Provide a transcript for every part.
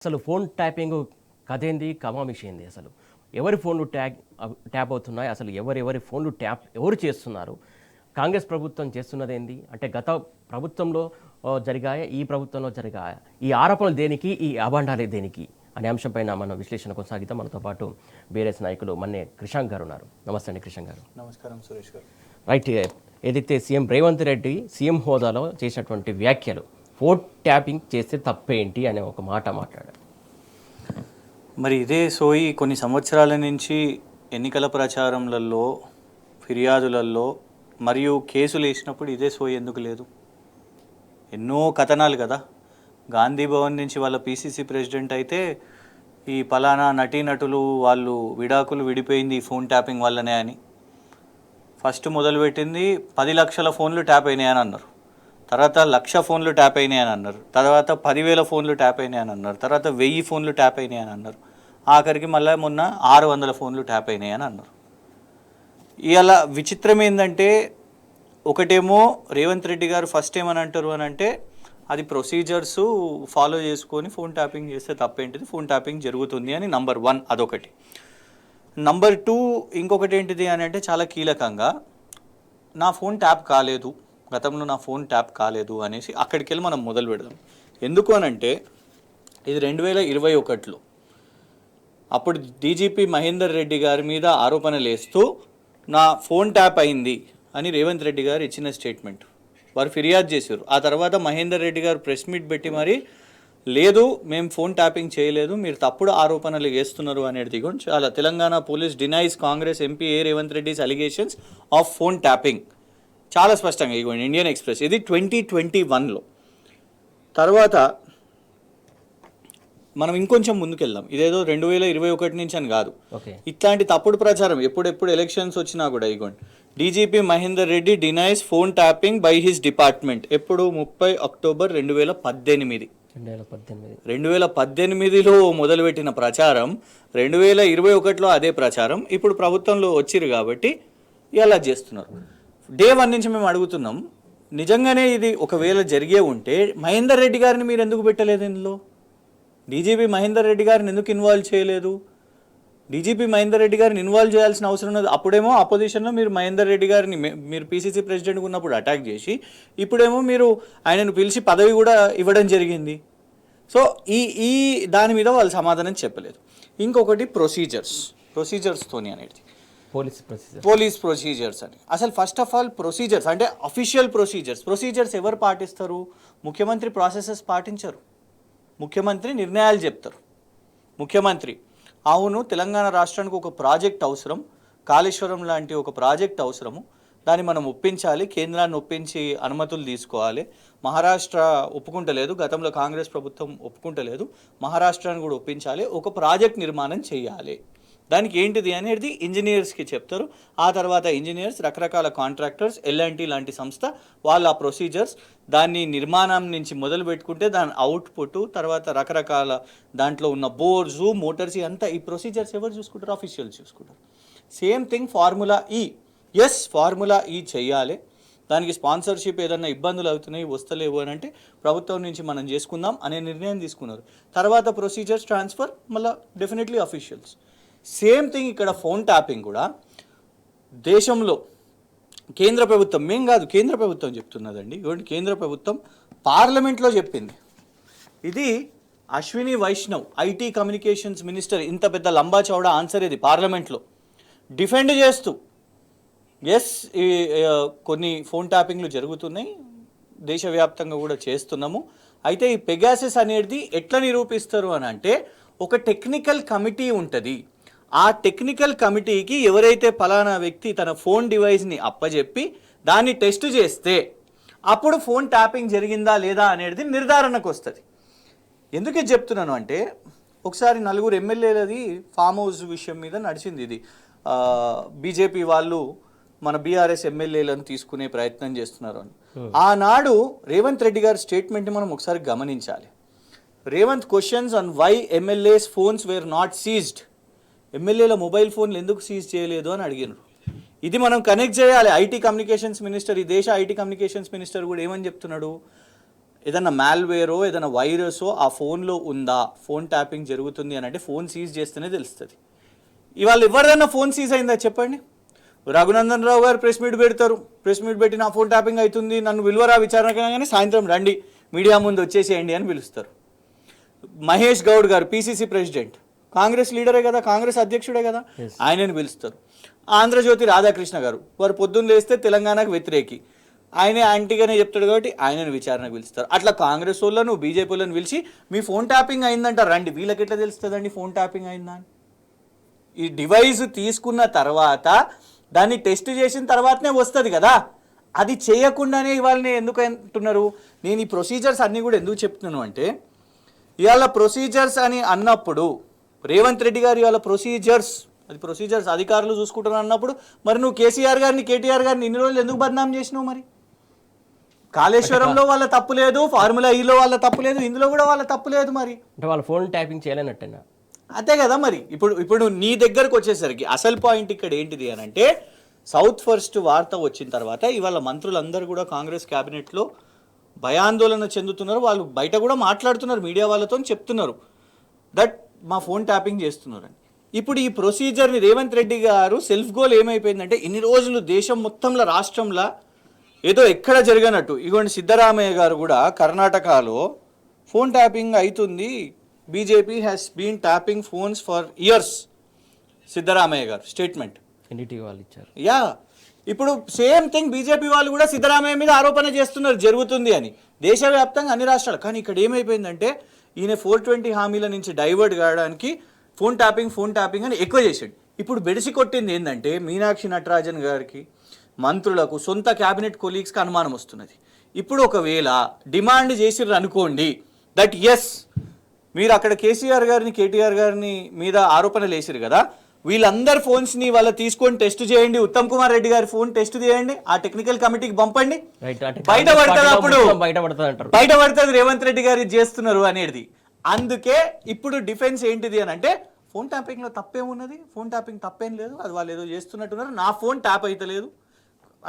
అసలు phone tapping కథేంది కమామిషి ఏంది అసలు ఎవరి ఫోన్లు ట్యాప్ అవుతున్నాయి అసలు ఎవరి ఫోన్లు ఎవరు చేస్తున్నారు కాంగ్రెస్ ప్రభుత్వం చేస్తున్నదేంది అంటే గత ప్రభుత్వంలో జరిగాయా ఈ ప్రభుత్వంలో జరిగాయా ఈ ఆరోపణలు దేనికి ఈ అభాండాలే దేనికి అనే అంశంపైన మనం విశ్లేషణ కొనసాగిద్దాం. మనతో పాటు బీఆర్ఎస్ నాయకులు మన్నే క్రిషాంక్ గారు ఉన్నారు. నమస్తే అండి క్రిషాంక్ గారు. నమస్కారం సురేష్ గారు. రైట్, ఏదైతే సీఎం రేవంత్ రెడ్డి సీఎం హోదాలో చేసినటువంటి వ్యాఖ్యలు ఫోన్ ట్యాపింగ్ చేస్తే తప్పేంటి అనే ఒక మాట మాట్లాడారు. మరి ఇదే సోయి కొన్ని సంవత్సరాల నుంచి ఎన్నికల ప్రచారంలలో ఫిర్యాదులలో మరియు కేసులు వేసినప్పుడు ఇదే సోయి ఎందుకు లేదు? ఎన్నో కథనాలు కదా. గాంధీ భవన్ నుంచి వాళ్ళ పీసీసీ ప్రెసిడెంట్ అయితే ఈ పలానా నటీనటులు వాళ్ళు విడాకులు విడిపోయింది ఈ ఫోన్ ట్యాపింగ్ వల్లనే అని ఫస్ట్ మొదలుపెట్టింది. 10 లక్షల ఫోన్లు ట్యాప్ అయినాయని అన్నారు, తర్వాత 1,00,000 ఫోన్లు ట్యాప్ అయినాయని అన్నారు, తర్వాత 10,000 ఫోన్లు ట్యాప్ అయినాయని అన్నారు, తర్వాత 1000 ఫోన్లు ట్యాప్ అయినాయని అన్నారు, ఆఖరికి మళ్ళీ మొన్న 600 ఫోన్లు ట్యాప్ అయినాయని అన్నారు. ఇలా విచిత్రం ఏంటంటే ఒకటేమో రేవంత్ రెడ్డి గారు ఫస్ట్ ఏమని అంటారు అని అంటే అది ప్రొసీజర్స్ ఫాలో చేసుకొని ఫోన్ ట్యాపింగ్ చేస్తే తప్పేంటిది, ఫోన్ ట్యాపింగ్ జరుగుతుంది అని నంబర్ 1 అదొకటి. నంబర్ 2 ఇంకొకటి ఏంటిది అని అంటే చాలా కీలకంగా నా ఫోన్ ట్యాప్ కాలేదు, గతంలో నా ఫోన్ ట్యాప్ కాలేదు అనేసి అక్కడికి వెళ్ళి మనం మొదలు పెడదాం. ఎందుకు అనంటే ఇది 2021లో అప్పుడు డీజీపీ మహేందర్ రెడ్డి గారి మీద ఆరోపణలు వేస్తూ నా ఫోన్ ట్యాప్ అయింది అని రేవంత్ రెడ్డి గారు ఇచ్చిన స్టేట్మెంట్ వారు ఫిర్యాదు చేశారు. ఆ తర్వాత మహేందర్ రెడ్డి గారు ప్రెస్ మీట్ పెట్టి మరి లేదు మేము ఫోన్ ట్యాపింగ్ చేయలేదు, మీరు తప్పుడు ఆరోపణలు వేస్తున్నారు అనేది కూడా చాలా Telangana police denies Congress MP A Revanth Reddy's allegations of phone tapping చాలా స్పష్టంగా ఇవ్వండి ఇండియన్ ఎక్స్ప్రెస్. ఇది 2021లో. తర్వాత మనం ఇంకొంచెం ముందుకెళ్దాం. ఇదేదో 2021 నుంచి అని కాదు. ఇట్లాంటి తప్పుడు ప్రచారం ఎప్పుడెప్పుడు ఎలక్షన్స్ వచ్చినా కూడా ఇగోండి DGP Mahender Reddy denies phone tapping by his department. ఎప్పుడు 30 అక్టోబర్ 2018. 2018లో మొదలుపెట్టిన ప్రచారం 2021లో అదే ప్రచారం ఇప్పుడు ప్రభుత్వంలో వచ్చిరు కాబట్టి ఇలా చేస్తున్నారు. డే 1 నుంచి మేము అడుగుతున్నాం, నిజంగానే ఇది ఒకవేళ జరిగే ఉంటే మహేందర్ రెడ్డి గారిని మీరు ఎందుకు పెట్టలేదు ఇందులో? డీజీపీ మహేందర్ రెడ్డి గారిని ఎందుకు ఇన్వాల్వ్ చేయలేదు? డీజీపీ మహేందర్ రెడ్డి గారిని ఇన్వాల్వ్ చేయాల్సిన అవసరం ఉన్నది. అప్పుడేమో అపోజిషన్లో మీరు మహేందర్ రెడ్డి గారిని మీరు పీసీసీ ప్రెసిడెంట్గా ఉన్నప్పుడు అటాక్ చేసి ఇప్పుడేమో మీరు ఆయనను పిలిచి పదవి కూడా ఇవ్వడం జరిగింది. సో ఈ దాని మీద వాళ్ళు సమాధానం చెప్పలేదు. ఇంకొకటి ప్రొసీజర్స్తోని అనేది పోలీస్ ప్రొసీజర్స్ అని. అసలు ఫస్ట్ ఆఫ్ ఆల్ ప్రొసీజర్స్ అంటే అఫీషియల్ ప్రొసీజర్స్ ఎవరు పాటిస్తారు? ముఖ్యమంత్రి ప్రాసెసెస్ పాటించరు. ముఖ్యమంత్రి నిర్ణయాలు చెప్తారు. ముఖ్యమంత్రి అవును తెలంగాణ రాష్ట్రానికి ఒక ప్రాజెక్ట్ అవసరం, కాళేశ్వరం లాంటి ఒక ప్రాజెక్ట్ అవసరము, దాన్ని మనం ఒప్పించాలి, కేంద్రాన్ని ఒప్పించి అనుమతులు తీసుకోవాలి. మహారాష్ట్ర ఒప్పుకుంటలేదు, గతంలో కాంగ్రెస్ ప్రభుత్వం ఒప్పుకుంటలేదు, మహారాష్ట్రాన్ని కూడా ఒప్పించాలి, ఒక ప్రాజెక్ట్ నిర్మాణం చేయాలి. దానికి ఏంటిది అనేది ఇంజనీర్స్కి చెప్తారు. ఆ తర్వాత ఇంజనీర్స్ రకరకాల కాంట్రాక్టర్స్ ఎల్ఎన్టీ లాంటి సంస్థ వాళ్ళు ఆ ప్రొసీజర్స్ దాన్ని నిర్మాణం నుంచి మొదలు పెట్టుకుంటే దాని అవుట్పుట్ తర్వాత రకరకాల దాంట్లో ఉన్న బోర్డ్స్ మోటార్స్ అంతా ఈ ప్రొసీజర్స్ ఎవరు చూసుకుంటారు? అఫీషియల్స్ చూసుకుంటారు. సేమ్ థింగ్ ఫార్ములా ఈ చెయ్యాలి. దానికి స్పాన్సర్షిప్ ఏదన్నా ఇబ్బందులు అవుతున్నాయి వస్తలేవు అని అంటే ప్రభుత్వం నుంచి మనం చేసుకుందాం అనే నిర్ణయం తీసుకున్నారు. తర్వాత ప్రొసీజర్స్ ట్రాన్స్ఫర్ మళ్ళీ డెఫినెట్లీ అఫీషియల్స్. సేమ్ థింగ్ ఇక్కడ ఫోన్ ట్యాపింగ్ కూడా దేశంలో కేంద్ర ప్రభుత్వం మేం కాదు కేంద్ర ప్రభుత్వం చెప్తున్నదండి. కేంద్ర ప్రభుత్వం పార్లమెంట్లో చెప్పింది. ఇది Ashwini Vaishnaw IT communications minister ఇంత పెద్ద లంబా చౌడా ఆన్సర్ ఇది పార్లమెంట్లో డిఫెండ్ చేస్తూ కొన్ని ఫోన్ ట్యాపింగ్లు జరుగుతున్నాయి, దేశవ్యాప్తంగా కూడా చేస్తున్నాము. అయితే ఈ పెగాసస్ అనేది ఎట్లా నిరూపిస్తారు అని అంటే ఒక టెక్నికల్ కమిటీ ఉంటుంది. ఆ టెక్నికల్ కమిటీకి ఎవరైతే ఫలానా వ్యక్తి తన ఫోన్ డివైస్ని అప్పజెప్పి దాన్ని టెస్ట్ చేస్తే అప్పుడు ఫోన్ ట్యాపింగ్ జరిగిందా లేదా అనేది నిర్ధారణకు వస్తుంది. ఎందుకు చెప్తున్నాను అంటే ఒకసారి 4 ఎమ్మెల్యేలది ఫామ్ హౌస్ విషయం మీద నడిచింది. ఇది బీజేపీ వాళ్ళు మన బీఆర్ఎస్ ఎమ్మెల్యేలను తీసుకునే ప్రయత్నం చేస్తున్నారు అని. ఆనాడు రేవంత్ రెడ్డి గారి స్టేట్మెంట్ని మనం ఒకసారి గమనించాలి. Revanth questions on why MLAs phones were not seized. ఎమ్మెల్యేల మొబైల్ ఫోన్లు ఎందుకు సీజ్ చేయలేదు అని అడిగినారు. ఇది మనం కనెక్ట్ చేయాలి. ఐటీ కమ్యూనికేషన్స్ మినిస్టర్, ఈ దేశ ఐటీ కమ్యూనికేషన్స్ మినిస్టర్ కూడా ఏమని చెప్తున్నాడు? ఏదైనా మాల్వేరో ఏదైనా వైరసో ఆ ఫోన్లో ఉందా, ఫోన్ ట్యాపింగ్ జరుగుతుంది అని అంటే ఫోన్ సీజ్ చేస్తేనే తెలుస్తుంది. ఇవాళ ఎవరిదన్నా ఫోన్ సీజ్ అయిందా చెప్పండి? రఘునందన్ రావు గారు ప్రెస్ మీట్ పెడతారు, ప్రెస్ మీట్ పెట్టి నా ఫోన్ ట్యాపింగ్ అవుతుంది, నన్ను విలువరా విచారణకైనా కానీ సాయంత్రం రండి మీడియా ముందు వచ్చేసేయండి అని పిలుస్తారు. మహేష్ గౌడ్ గారు పిసిసి ప్రెసిడెంట్, కాంగ్రెస్ లీడరే కదా, కాంగ్రెస్ అధ్యక్షుడే కదా, ఆయనని పిలుస్తారు. ఆంధ్రజ్యోతి రాధాకృష్ణ గారు వారు పొద్దున్న లేస్తే తెలంగాణకు వ్యతిరేకి, ఆయనే యాంటీగానే చెప్తాడు కాబట్టి ఆయనను విచారణకు పిలుస్తారు. అట్లా కాంగ్రెస్ వాళ్ళను బీజేపీ వాళ్ళని పిలిచి మీ ఫోన్ ట్యాపింగ్ అయిందంట రండి, వీళ్ళకి ఎట్లా తెలుస్తుందండి ఫోన్ ట్యాపింగ్ అయిందా అని? ఈ డివైస్ తీసుకున్న తర్వాత దాన్ని టెస్ట్ చేసిన తర్వాతనే వస్తుంది కదా, అది చేయకుండానే ఇవాళని ఎందుకు అంటున్నారు? నేను ఈ ప్రొసీజర్స్ అన్నీ కూడా ఎందుకు చెప్తున్నాను అంటే, ఇవాళ ప్రొసీజర్స్ అని అన్నప్పుడు రేవంత్ రెడ్డి గారు ఇవాళ ప్రొసీజర్స్ అధికారులు చూసుకుంటున్నారు అన్నప్పుడు మరి నువ్వు కేసీఆర్ గారిని కేటీఆర్ గారిని ఇన్ని రోజులు ఎందుకు బదనాం చేసినావు? మరి కాళేశ్వరంలో వాళ్ళ తప్పు లేదు, ఫార్ములా ఈలో వాళ్ళ తప్పు లేదు, ఇందులో కూడా వాళ్ళ తప్పు లేదు. మరి అంటే వాళ్ళ ఫోన్ ట్యాపింగ్ చేయలేనట్టేనా? అంతే కదా. మరి ఇప్పుడు నీ దగ్గరకు వచ్చేసరికి అసలు పాయింట్ ఇక్కడ ఏంటిది అని అంటే, సౌత్ ఫస్ట్ వార్త వచ్చిన తర్వాత ఇవాళ మంత్రులందరూ కూడా కాంగ్రెస్ క్యాబినెట్లో భయాందోళన చెందుతున్నారు. వాళ్ళు బయట కూడా మాట్లాడుతున్నారు, మీడియా వాళ్ళతో చెప్తున్నారు దట్ మా ఫోన్ ట్యాపింగ్ చేస్తున్నారని. ఇప్పుడు ఈ ప్రొసీజర్ని రేవంత్ రెడ్డి గారు సెల్ఫ్ గోల్ ఏమైపోయిందంటే, ఇన్ని రోజులు దేశం మొత్తంలో రాష్ట్రంలో ఏదో ఎక్కడ జరగనట్టు, ఇగోండి సిద్ధరామయ్య గారు కూడా కర్ణాటకలో ఫోన్ ట్యాపింగ్ అవుతుంది, BJP has been tapping phones for years, Siddaramaiah గారు స్టేట్మెంట్ ఎన్డీటీవీ వాళ్ళు ఇచ్చారు. యా, ఇప్పుడు సేమ్ థింగ్ బీజేపీ వాళ్ళు కూడా సిద్ధరామయ్య మీద ఆరోపణ చేస్తున్నారు జరుగుతుంది అని, దేశవ్యాప్తంగా అన్ని రాష్ట్రాలు. కానీ ఇక్కడ ఏమైపోయిందంటే, ఈయన 420 హామీల నుంచి డైవర్ట్ కావడానికి ఫోన్ ట్యాపింగ్ అని ఎక్కువ చేశాడు. ఇప్పుడు బెడిసి కొట్టింది ఏంటంటే, మీనాక్షి నటరాజన్ గారికి, మంత్రులకు, సొంత క్యాబినెట్ కొలీగ్స్కి అనుమానం వస్తున్నది. ఇప్పుడు ఒకవేళ డిమాండ్ చేసిర్రు అనుకోండి దట్ ఎస్ మీరు అక్కడ కేసీఆర్ గారిని కేటీఆర్ గారిని మీద ఆరోపణలు వేసిరు కదా, వీళ్ళందరి ఫోన్స్ని వాళ్ళ తీసుకొని టెస్ట్ చేయండి, ఉత్తమ్ కుమార్ రెడ్డి గారి ఫోన్ టెస్ట్ చేయండి, ఆ టెక్నికల్ కమిటీకి పంపండి, బయటపడుతుంది రేవంత్ రెడ్డి గారు చేస్తున్నారు అనేది. అందుకే ఇప్పుడు డిఫెన్స్ ఏంటిది అని అంటే, ఫోన్ ట్యాపింగ్లో తప్పేమున్నది, ఫోన్ ట్యాపింగ్ తప్పేం లేదు, అది వాళ్ళు ఏదో చేస్తున్నట్టున్నారు, నా ఫోన్ ట్యాప్ అయితే లేదు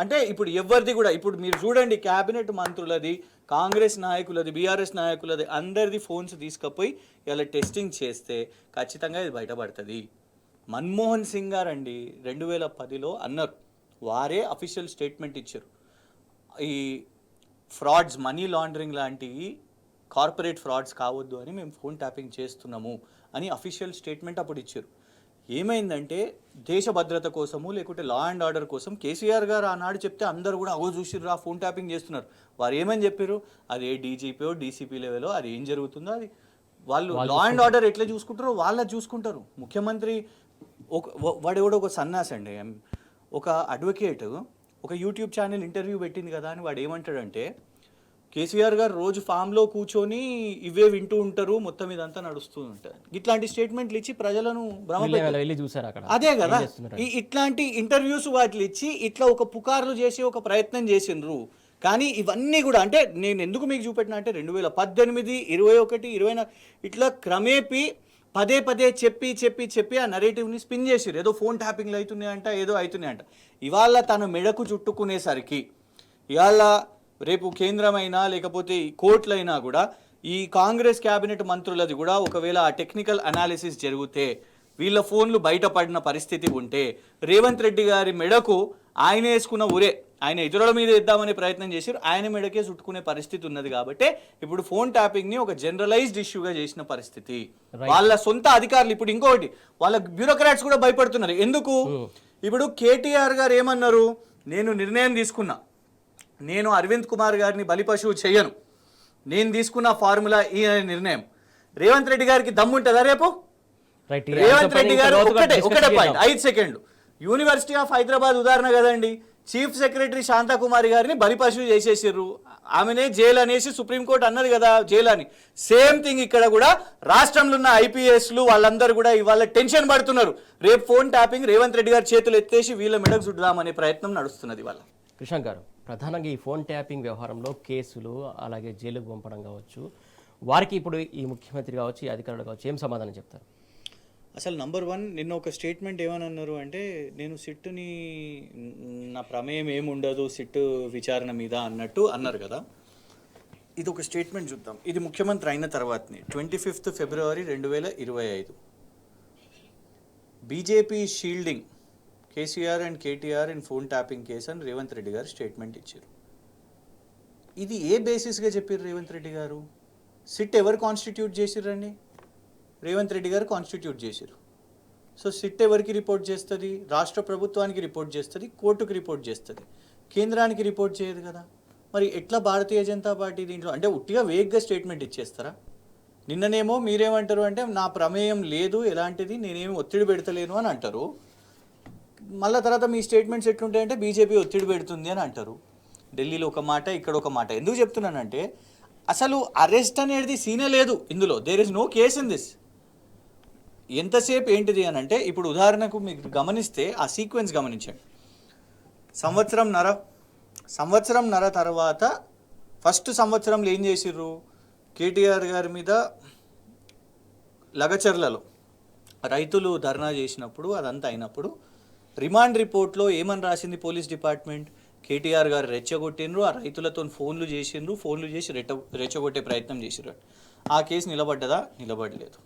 అంటే. ఇప్పుడు ఎవరిది కూడా ఇప్పుడు మీరు చూడండి, క్యాబినెట్ మంత్రులది, కాంగ్రెస్ నాయకులది, బీఆర్ఎస్ నాయకులది, అందరిది ఫోన్స్ తీసుకుపోయి ఇలా టెస్టింగ్ చేస్తే ఖచ్చితంగా ఇది బయటపడుతుంది. మన్మోహన్ సింగ్ గారు అండి 2010లో అన్నారు, వారే అఫీషియల్ స్టేట్మెంట్ ఇచ్చారు, ఈ ఫ్రాడ్స్, మనీ లాండరింగ్ లాంటివి కార్పొరేట్ ఫ్రాడ్స్ కావద్దు అని మేము ఫోన్ ట్యాపింగ్ చేస్తున్నాము అని అఫీషియల్ స్టేట్మెంట్ అప్పుడు ఇచ్చారు. ఏమైందంటే, దేశ భద్రత కోసము లేకుంటే లా అండ్ ఆర్డర్ కోసం కేసీఆర్ గారు ఆనాడు చెప్తే అందరూ కూడా చూసిర్రు ఆ ఫోన్ ట్యాపింగ్ చేస్తున్నారు. వారు ఏమని చెప్పారు, అది ఏ డీజీపీఓ డీసీపీ లెవెల్లో అది ఏం జరుగుతుందో అది వాళ్ళు లా అండ్ ఆర్డర్ ఎట్లా చూసుకుంటారో వాళ్ళ చూసుకుంటారు. ముఖ్యమంత్రి వాడు కూడా ఒక సన్నాసి అండి, ఒక అడ్వకేట్ ఒక యూట్యూబ్ ఛానల్ ఇంటర్వ్యూ పెట్టింది కదా అని వాడు ఏమంటాడంటే, కేసీఆర్ గారు రోజు ఫామ్లో కూర్చొని ఇవే వింటూ ఉంటారు, మొత్తం ఇదంతా నడుస్తూ ఉంటుంది, ఇట్లాంటి స్టేట్మెంట్లు ఇచ్చి ప్రజలను అదే కదా ఇట్లాంటి ఇంటర్వ్యూస్ వాటిని ఇచ్చి ఇట్లా ఒక పుకార్లు చేసి ఒక ప్రయత్నం చేసిండ్రు. కానీ ఇవన్నీ కూడా అంటే నేను ఎందుకు మీకు చూపెట్టినా అంటే, 2018, 21, 24 ఇట్లా క్రమేపీ పదే చెప్పి ఆ నరేటివ్ని స్పిన్ చేసిరు, ఏదో ఫోన్ ట్యాపింగ్లు అవుతున్నాయంట, ఏదో అవుతున్నాయంట. ఇవాళ తన మెడకు చుట్టుకునేసరికి ఇవాళ రేపు కేంద్రమైనా లేకపోతే కోర్టులైనా కూడా ఈ కాంగ్రెస్ క్యాబినెట్ మంత్రులది కూడా ఒకవేళ ఆ టెక్నికల్ అనాలిసిస్ జరిగితే వీళ్ళ ఫోన్లు బయటపడిన పరిస్థితి ఉంటే, రేవంత్ రెడ్డి గారి మెడకు ఆయన వేసుకున్న ఊరే, ఆయన ఇతరుల మీద ఇద్దామనే ప్రయత్నం చేసి ఆయన మెడకే చుట్టుకునే పరిస్థితి ఉన్నది. కాబట్టి ఇప్పుడు ఫోన్ ట్యాపింగ్ని ఒక జనరలైజ్డ్ ఇష్యూగా చేసిన పరిస్థితి. వాళ్ళ సొంత అధికారులు ఇప్పుడు ఇంకొకటి, వాళ్ళ బ్యూరోక్రాట్స్ కూడా భయపడుతున్నారు. ఎందుకు? ఇప్పుడు కేటీఆర్ గారు ఏమన్నారు, నేను నిర్ణయం తీసుకున్నా, నేను అరవింద్ కుమార్ గారిని బలిపశువు చేయను, నేను తీసుకున్న ఫార్ములా ఈ నిర్ణయం. రేవంత్ రెడ్డి గారికి దమ్ముంటుందా రేపు? రేవంత్ రెడ్డి గారు ఒకటే పాయింట్ 5 సెకండ్లు, యూనివర్సిటీ ఆఫ్ హైదరాబాద్ ఉదాహరణ కదండి, చీఫ్ సెక్రటరీ శాంతాకుమారి గారిని బలిపశువు చేసేసారు, ఆమెనే జైలు అనేసి సుప్రీంకోర్టు అన్నది కదా జైలు అని. సేమ్ థింగ్ ఇక్కడ కూడా రాష్ట్రంలో ఉన్న ఐపీఎస్లు వాళ్ళందరూ కూడా ఇవాళ టెన్షన్ పడుతున్నారు, రేపు ఫోన్ ట్యాపింగ్ రేవంత్ రెడ్డి గారి చేతులు ఎత్తేసి వీళ్ళ మెడకు చుట్టుదామనే ప్రయత్నం నడుస్తున్నది ఇవాళ. కృష్ణ గారు, ప్రధానంగా ఈ ఫోన్ ట్యాపింగ్ వ్యవహారంలో కేసులు అలాగే జైలుకు పంపడం కావచ్చు, వారికి ఇప్పుడు ఈ ముఖ్యమంత్రి కావచ్చు, ఈ అధికారులు కావచ్చు, ఏం సమాధానం చెప్తారు? అసలు నంబర్ 1 నిన్న ఒక స్టేట్మెంట్ ఏమని అన్నారు అంటే, నేను సిట్టుని నా ప్రమేయం ఏముండదు సిట్టు విచారణ మీద అన్నట్టు అన్నారు కదా. ఇది ఒక స్టేట్మెంట్ చూద్దాం. ఇది ముఖ్యమంత్రి అయిన తర్వాతనే 25th February 2025 BJP shielding KCR and KTR in phone tapping case అని రేవంత్ రెడ్డి గారు స్టేట్మెంట్ ఇచ్చారు. ఇది ఏ బేసిస్గా చెప్పారు రేవంత్ రెడ్డి గారు? సిట్ ఎవరు కాన్స్టిట్యూట్ చేసిర్రండి? రేవంత్ రెడ్డి గారు కాన్స్టిట్యూట్ చేశారు. సో సిట్ ఎవరికి రిపోర్ట్ చేస్తుంది? రాష్ట్ర ప్రభుత్వానికి రిపోర్ట్ చేస్తుంది, కోర్టుకు రిపోర్ట్ చేస్తుంది, కేంద్రానికి రిపోర్ట్ చేయదు కదా. మరి ఎట్లా భారతీయ జనతా పార్టీ దీంట్లో అంటే ఉట్టిగా వేగ్గా స్టేట్మెంట్ ఇచ్చేస్తారా? నిన్ననేమో మీరేమంటారు అంటే నా ప్రమేయం లేదు ఎలాంటిది, నేనేమి ఒత్తిడి పెడతలేను అని అంటారు. మళ్ళీ తర్వాత మీ స్టేట్మెంట్స్ ఎట్లుంటాయంటే బీజేపీ ఒత్తిడి పెడుతుంది అని అంటారు. ఢిల్లీలో ఒక మాట, ఇక్కడ ఒక మాట. ఎందుకు చెప్తున్నానంటే అసలు అరెస్ట్ అనేది సీనే లేదు ఇందులో. There is no case in this. ఎంతసేపు ఏంటిది అని అంటే ఇప్పుడు ఉదాహరణకు మీకు గమనిస్తే ఆ సీక్వెన్స్ గమనించండి. సంవత్సరంన్నర తర్వాత ఫస్ట్ సంవత్సరంలో ఏం చేసిర్రు? కేటీఆర్ గారి మీద లగచర్లలో రైతులు ధర్నా చేసినప్పుడు అదంతా అయినప్పుడు రిమాండ్ రిపోర్ట్లో ఏమని రాసింది పోలీస్ డిపార్ట్మెంట్? కేటీఆర్ గారు రెచ్చగొట్టిండ్రు, ఆ రైతులతో ఫోన్లు చేసి రెచ్చగొట్టే ప్రయత్నం చేసిర్రు. ఆ కేసు నిలబడ్డదా? నిలబడలేదు.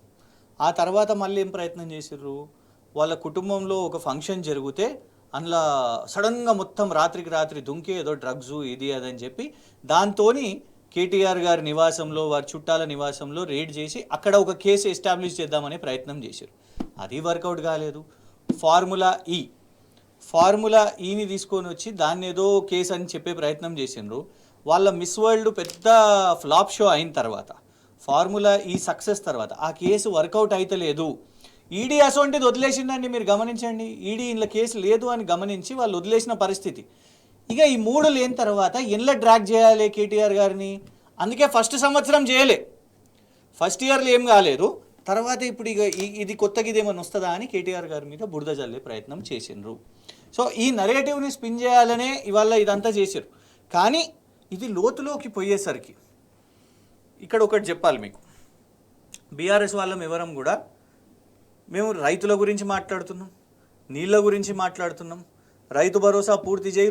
ఆ తర్వాత మళ్ళీ ఏం ప్రయత్నం చేసిర్రు? వాళ్ళ కుటుంబంలో ఒక ఫంక్షన్ జరిగితే అందులో సడన్గా మొత్తం రాత్రికి రాత్రి దుంకి ఏదో డ్రగ్స్ ఇది అదని చెప్పి దాంతో కేటీఆర్ గారి నివాసంలో, వారి చుట్టాల నివాసంలో రేడ్ చేసి అక్కడ ఒక కేసు ఎస్టాబ్లిష్ చేద్దామనే ప్రయత్నం చేశారు. అది వర్కౌట్ కాలేదు. ఫార్ములా ఈని తీసుకొని వచ్చి దాన్ని ఏదో కేసు అని చెప్పే ప్రయత్నం చేసిండ్రు. వాళ్ళ మిస్ వరల్డ్ పెద్ద ఫ్లాప్ షో అయిన తర్వాత, ఫార్ములా ఈ సక్సెస్ తర్వాత ఆ కేసు వర్కౌట్ అయితే లేదు. ఈడీ అసోంటిది వదిలేసిందండి. మీరు గమనించండి, ఈడీ ఇంట్లో కేసు లేదు అని గమనించి వాళ్ళు వదిలేసిన పరిస్థితి. ఇక ఈ మూడు లేని తర్వాత ఎన్ల డ్రాగ్ చేయాలి కేటీఆర్ గారిని? అందుకే ఫస్ట్ సంవత్సరం చేయలే, ఫస్ట్ ఇయర్లో ఏం కాలేదు. తర్వాత ఇప్పుడు ఇక ఇది కొత్తగా ఇదేమన్నా వస్తుందా అని కేటీఆర్ గారి మీద బురద జల్లే ప్రయత్నం చేసిండ్రు. సో ఈ నరేటివ్ని స్పిన్ చేయాలనే ఇవాళ ఇదంతా చేశారు. కానీ ఇది లోతులోకి పోయేసరికి ఇక్కడ ఒకటి చెప్పాలి మీకు. బీఆర్ఎస్ వాళ్ళం ఎవరం కూడా మేము రైతుల గురించి మాట్లాడుతున్నాం, నీళ్ళ గురించి మాట్లాడుతున్నాం, రైతు భరోసా పూర్తి చేయి,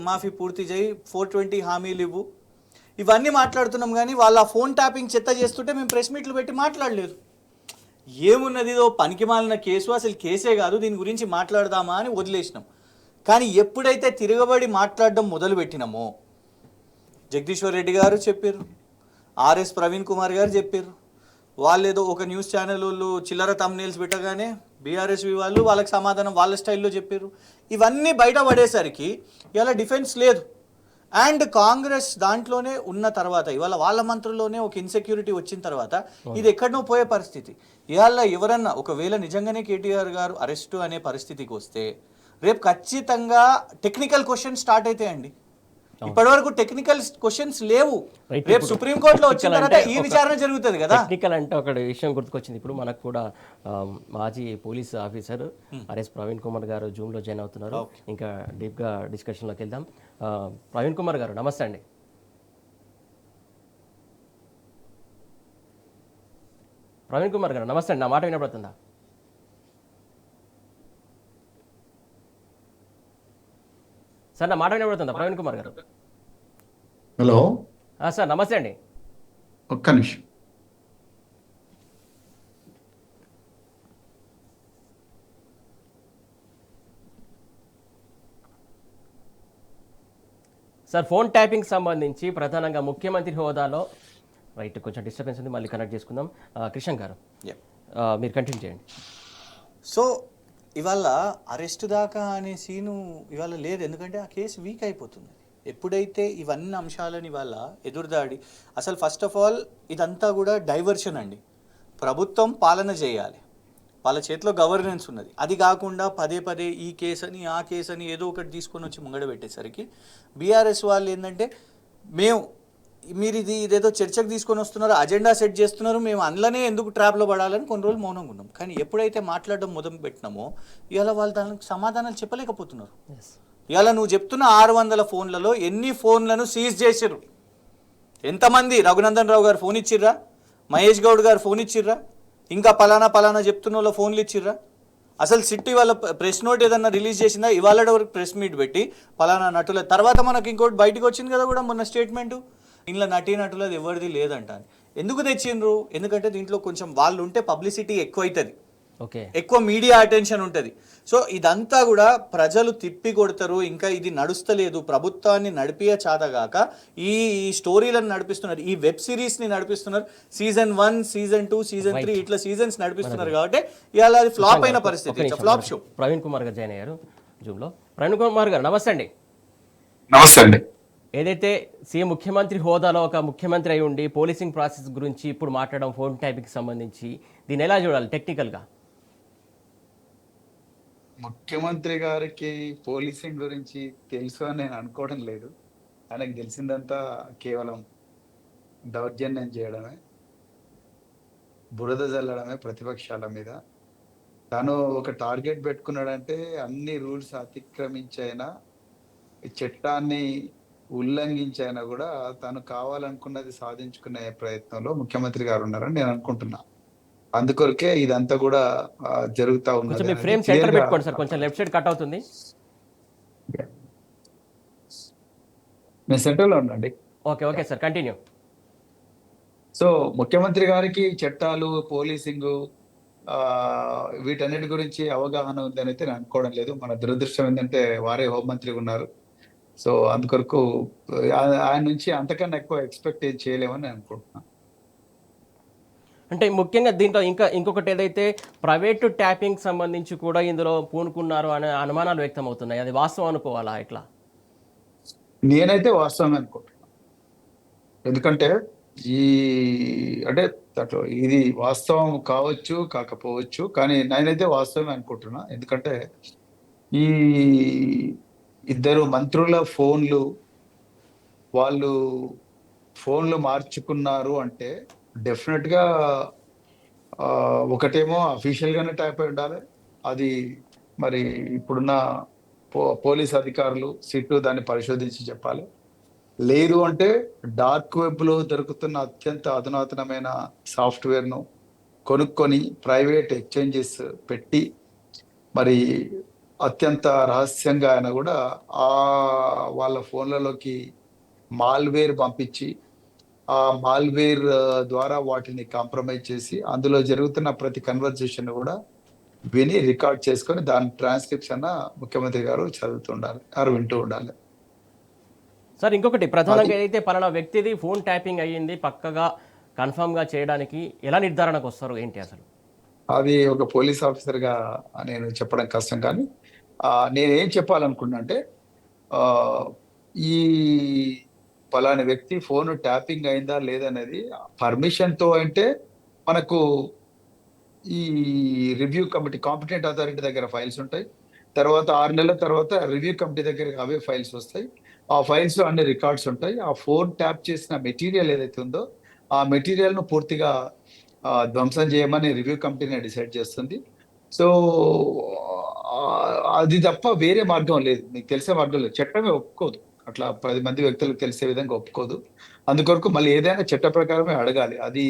మాఫీ పూర్తి చేయి, 420 హామీలు ఇవ్వు, ఇవన్నీ మాట్లాడుతున్నాం. కానీ వాళ్ళ ఫోన్ ట్యాపింగ్ చెత్త చేస్తుంటే మేము ప్రెస్ మీట్లు పెట్టి మాట్లాడలేదు. ఏమున్నది ఇదో పనికిమాలిన కేసు, అసలు కేసే కాదు, దీని గురించి మాట్లాడదామా అని వదిలేసినాం. కానీ ఎప్పుడైతే తిరగబడి మాట్లాడడం మొదలుపెట్టినామో జగదీశ్వర్ రెడ్డి గారు చెప్పారు, ఆర్ఎస్ ప్రవీణ్ కుమార్ గారు చెప్పారు, వాళ్ళు ఏదో ఒక న్యూస్ ఛానల్ వాళ్ళు చిల్లర తమ్నేల్స్ పెట్టగానే బీఆర్ఎస్వి వాళ్ళు వాళ్ళకి సమాధానం వాళ్ళ స్టైల్లో చెప్పారు. ఇవన్నీ బయట పడేసరికి ఇలా డిఫెన్స్ లేదు. అండ్ కాంగ్రెస్ దాంట్లోనే ఉన్న తర్వాత ఇవాళ వాళ్ళ మంత్రుల్లోనే ఒక ఇన్సెక్యూరిటీ వచ్చిన తర్వాత ఇది ఎక్కడనో పోయే పరిస్థితి. ఇవాళ ఎవరన్నా ఒకవేళ నిజంగానే కేటీఆర్ గారు అరెస్టు అనే పరిస్థితికి వస్తే రేపు ఖచ్చితంగా టెక్నికల్ క్వశ్చన్ స్టార్ట్ అవుతాయండి. ఇప్పటివరకు టెక్నికల్ క్వశ్చన్స్ లేవు. రేపు సుప్రీంకోర్టులో వచ్చిన తర్వాత ఈ విచారణ జరుగుతుంది కదా. టెక్నికల్ అంటే ఒక విషయం గుర్తుకొచ్చింది. ఇప్పుడు మనకు కూడా మాజీ police officer RS Praveen Kumar గారు జూమ్లో జాయిన్ అవుతున్నారు. ఇంకా డీప్గా డిస్కషన్లోకి వెళ్దాం. ప్రవీణ్ కుమార్ గారు నమస్తే అండి. ప్రవీణ్ కుమార్ గారు నమస్తే అండి. నా మాట వినపడుతుందా? సార్ నా మాట వినపడుతుందా ప్రవీణ్ కుమార్ గారు? హలో సార్ నమస్తే అండి. ఒక్క నిమిషం. సార్ ఫోన్ ట్యాపింగ్ సంబంధించి ప్రధానంగా ముఖ్యమంత్రి హోదాలో రైట్ కొంచెం డిస్టర్బెన్స్ ఉంది, మళ్ళీ కనెక్ట్ చేసుకుందాం. కిషన్ గారు మీరు కంటిన్యూ చేయండి. సో ఇవాళ అరెస్ట్ దాకా అనే సీను ఇవాళ లేదు. ఎందుకంటే ఆ కేసు వీక్ అయిపోతుంది. ఎప్పుడైతే ఇవన్నీ అంశాలని ఇవాళ ఎదురుదాడి, అసలు ఫస్ట్ ఆఫ్ ఆల్ ఇదంతా కూడా డైవర్షన్ అండి. ప్రభుత్వం పాలన చేయాలి, వాళ్ళ చేతిలో గవర్నెన్స్ ఉన్నది. అది కాకుండా పదే పదే ఈ కేసు అని ఆ కేసు అని ఏదో ఒకటి తీసుకొని వచ్చి ముంగడ పెట్టేసరికి బీఆర్ఎస్ వాళ్ళు ఏంటంటే మీరు ఇదేదో చర్చకు తీసుకొని వస్తున్నారు, అజెండా సెట్ చేస్తున్నారు, మేము అందులోనే ఎందుకు ట్రాప్లో పడాలని కొన్ని రోజులు మౌనంగా ఉన్నాం. కానీ ఎప్పుడైతే మాట్లాడడం మొదలు పెట్టినామో ఇవాళ వాళ్ళు దానికి సమాధానాలు చెప్పలేకపోతున్నారు. ఇవాళ నువ్వు చెప్తున్న 600 ఫోన్లలో ఎన్ని ఫోన్లను సీజ్ చేసిర్రు? ఎంతమంది? రఘునందన్ రావు గారు ఫోన్ ఇచ్చిర్రా? మహేష్ గౌడ్ గారు ఫోన్ ఇచ్చిర్రా? ఇంకా పలానా చెప్తున్న వాళ్ళ ఫోన్లు ఇచ్చిర్రా? అసలు సిట్టి వాళ్ళ ప్రెస్ నోట్ ఏదన్నా రిలీజ్ చేసిందా? ఇవాళ వరకు ప్రెస్ మీట్ పెట్టి పలానా నటుల తర్వాత మనకి ఇంకోటి బయటకు వచ్చింది కదా కూడా మొన్న స్టేట్మెంటు, దీనిలో నటీనటులది ఎవరిది లేదంట. ఎందుకు తెచ్చిండ్రు? ఎందుకంటే దీంట్లో కొంచెం వాళ్ళు ఉంటే పబ్లిసిటీ ఎక్కువ అవుతుంది, ఓకే. ఎక్కువ మీడియా అటెన్షన్ ఉంటుంది. సో ఇదంతా కూడా ప్రజలు తిప్పి కొడతారు. ఇంకా ఇది నడుస్తలేదు, ప్రభుత్వాన్ని నడిపియ చాతగాక ఈ స్టోరీలను నడిపిస్తున్నారు, ఈ వెబ్ సిరీస్ని నడిపిస్తున్నారు. సీజన్ 1, సీజన్ 2, సీజన్ 3 ఇట్లా సీజన్స్ నడిపిస్తున్నారు కాబట్టి ఇవాళ అది ఫ్లాప్ అయిన పరిస్థితి, ఫ్లాప్ షో. ప్రవీణ్ కుమార్ గారు జాయిన్ అయ్యారు జూమ్లో. ప్రవీణ్ కుమార్ గారు నమస్తే అండి. నమస్తే అండి. ఏదైతే సీఎం ముఖ్యమంత్రి హోదాలో ఒక ముఖ్యమంత్రి అయి ఉండి పోలీసింగ్ ప్రాసెస్ గురించి ఇప్పుడు మాట్లాడడం, ఫోన్ ట్యాపింగ్కి సంబంధించి దీన్ని ఎలా చూడాలి టెక్నికల్గా? ముఖ్యమంత్రి గారికి పోలీసింగ్ గురించి తెలుసు అని నేను అనుకోవడం లేదు. ఆయనకు తెలిసిందంతా కేవలం దౌర్జన్యం చేయడమే, బురద జల్లడమే ప్రతిపక్షాల మీద. తను ఒక టార్గెట్ పెట్టుకున్నాడంటే అన్ని రూల్స్ అతిక్రమించైనా, ఈ చట్టాన్ని ఉల్లంఘించైనా కూడా తను కావాలనుకున్నది సాధించుకునే ప్రయత్నంలో ముఖ్యమంత్రి గారు ఉన్నారని నేను అనుకుంటున్నా. అందుకొరకే ఇదంతా కూడా జరుగుతా కొంచెం ఉన్నది మీ అనేది ఫ్రేమ్ సెంటర్ clear గా పెట్టుకోండి సార్, కొంచెం లెఫ్ట్ సైడ్ కట్ అవుతుంది. నేను సెంట్రల్ లో ఉండండి. Okay okay sir, continue. So ముఖ్యమంత్రి గారికి చట్టాలు, పోలీసింగ్ వీటన్నిటి గురించి అవగాహన ఉందని అయితే నేను అనుకోవడం లేదు. మన దురదృష్టం ఏంటంటే వారే హోంమంత్రిగా ఉన్నారు. సో అందుకొరకు ఆయన నుంచి అంతకన్నా ఎక్కువ ఎక్స్పెక్ట్ చేయలేమని నేను అనుకుంటున్నాను. అంటే ముఖ్యంగా దీంట్లో ఇంకొకటి ఏదైతే ప్రైవేటు ట్యాపింగ్ సంబంధించి కూడా ఇందులో పూనుకున్నారు అనే అనుమానాలు వ్యక్తం అవుతున్నాయి. అది వాస్తవం అనుకోవాలా ఎట్లా? నేనైతే వాస్తవం అనుకుంటున్నాను. ఎందుకంటే ఈ అంటే అట్లా ఇది వాస్తవం కావచ్చు, కాకపోవచ్చు, కానీ నేనైతే వాస్తవం అనుకుంటున్నా. ఎందుకంటే ఈ ఇద్దరు మంత్రుల వాళ్ళు ఫోన్లు మార్చుకున్నారు అంటే డెఫినెట్ గా ఒకటేమో అఫీషియల్ గానే టైప్ అయి ఉండాలి. అది మరి ఇప్పుడున్న పోలీస్ అధికారులు సిట్టు దాన్ని పరిశోధించి చెప్పాలి. లేదు అంటే డార్క్ వెబ్ లో దొరుకుతున్న అత్యంత అధునాతనమైన సాఫ్ట్వేర్ ను కొనుక్కొని ప్రైవేట్ ఎక్స్చేంజెస్ పెట్టి మరి అత్యంత రహస్యంగా ఆయన కూడా ఆ వాళ్ళ ఫోన్లలోకి మాల్వేర్ పంపించి ఆ మాల్వేర్ ద్వారా వాటిని కాంప్రమైజ్ చేసి అందులో జరుగుతున్న ప్రతి కన్వర్జేషన్ కూడా విని రికార్డ్ చేసుకొని దాని ట్రాన్స్క్రిప్షన్ ముఖ్యమంత్రి గారు చదువుతుండాలి, వారు వింటూ ఉండాలి. సార్ ఇంకొకటి ప్రధానంగా ఏదైతే పలానా వ్యక్తిది ఫోన్ ట్యాపింగ్ అయ్యింది పక్కగా కన్ఫర్మ్గా చేయడానికి ఎలా నిర్ధారణకు వస్తారు ఏంటి అసలు? అది ఒక పోలీస్ ఆఫీసర్ గా నేను చెప్పడం కష్టం, కానీ నేనేం చెప్పాలనుకున్నా అంటే ఈ పలాని వ్యక్తి ఫోన్ ట్యాపింగ్ అయిందా లేదనేది పర్మిషన్ తో అంటే మనకు ఈ రివ్యూ కమిటీ కాంపిటెంట్ అథారిటీ దగ్గర ఫైల్స్ ఉంటాయి. తర్వాత 6 నెలల తర్వాత రివ్యూ కమిటీ దగ్గర అవే ఫైల్స్ వస్తాయి. ఆ ఫైల్స్ లో అన్ని రికార్డ్స్ ఉంటాయి. ఆ ఫోన్ ట్యాప్ చేసిన మెటీరియల్ ఏదైతే ఉందో ఆ మెటీరియల్ ను పూర్తిగా ధ్వంసం చేయమని రివ్యూ కమిటీనే డిసైడ్ చేస్తుంది. సో అది తప్ప వేరే మార్గం లేదు, మీకు తెలిసే మార్గం లేదు. చట్టమే ఒప్పుకోదు, అట్లా 10 మంది వ్యక్తులకు తెలిసే విధంగా ఒప్పుకోదు. అందుకొరకు మళ్ళీ ఏదైనా చట్ట ప్రకారమే అడగాలి. అది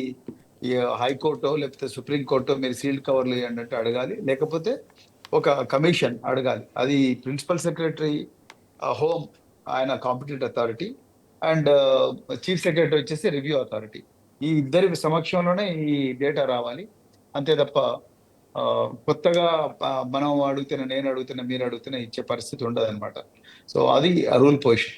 హైకోర్టు లేకపోతే సుప్రీం కోర్టు మీరు సీల్డ్ కవర్లు ఇవ్వండి అంటే అడగాలి, లేకపోతే ఒక కమిషన్ అడగాలి. అది ప్రిన్సిపల్ సెక్రటరీ హోమ్, ఆయన competent authority, and chief secretary వచ్చేసి రివ్యూ అథారిటీ. ఈ ఇద్దరి సమక్షంలోనే ఈ డేటా రావాలి. అంతే తప్ప కొత్తగా మనం అడుగుతున్న, నేను అడుగుతున్న, మీరు అడుగుతున్న ఇచ్చే పరిస్థితి ఉండదు అనమాట. సో అది రూల్ పొజిషన్.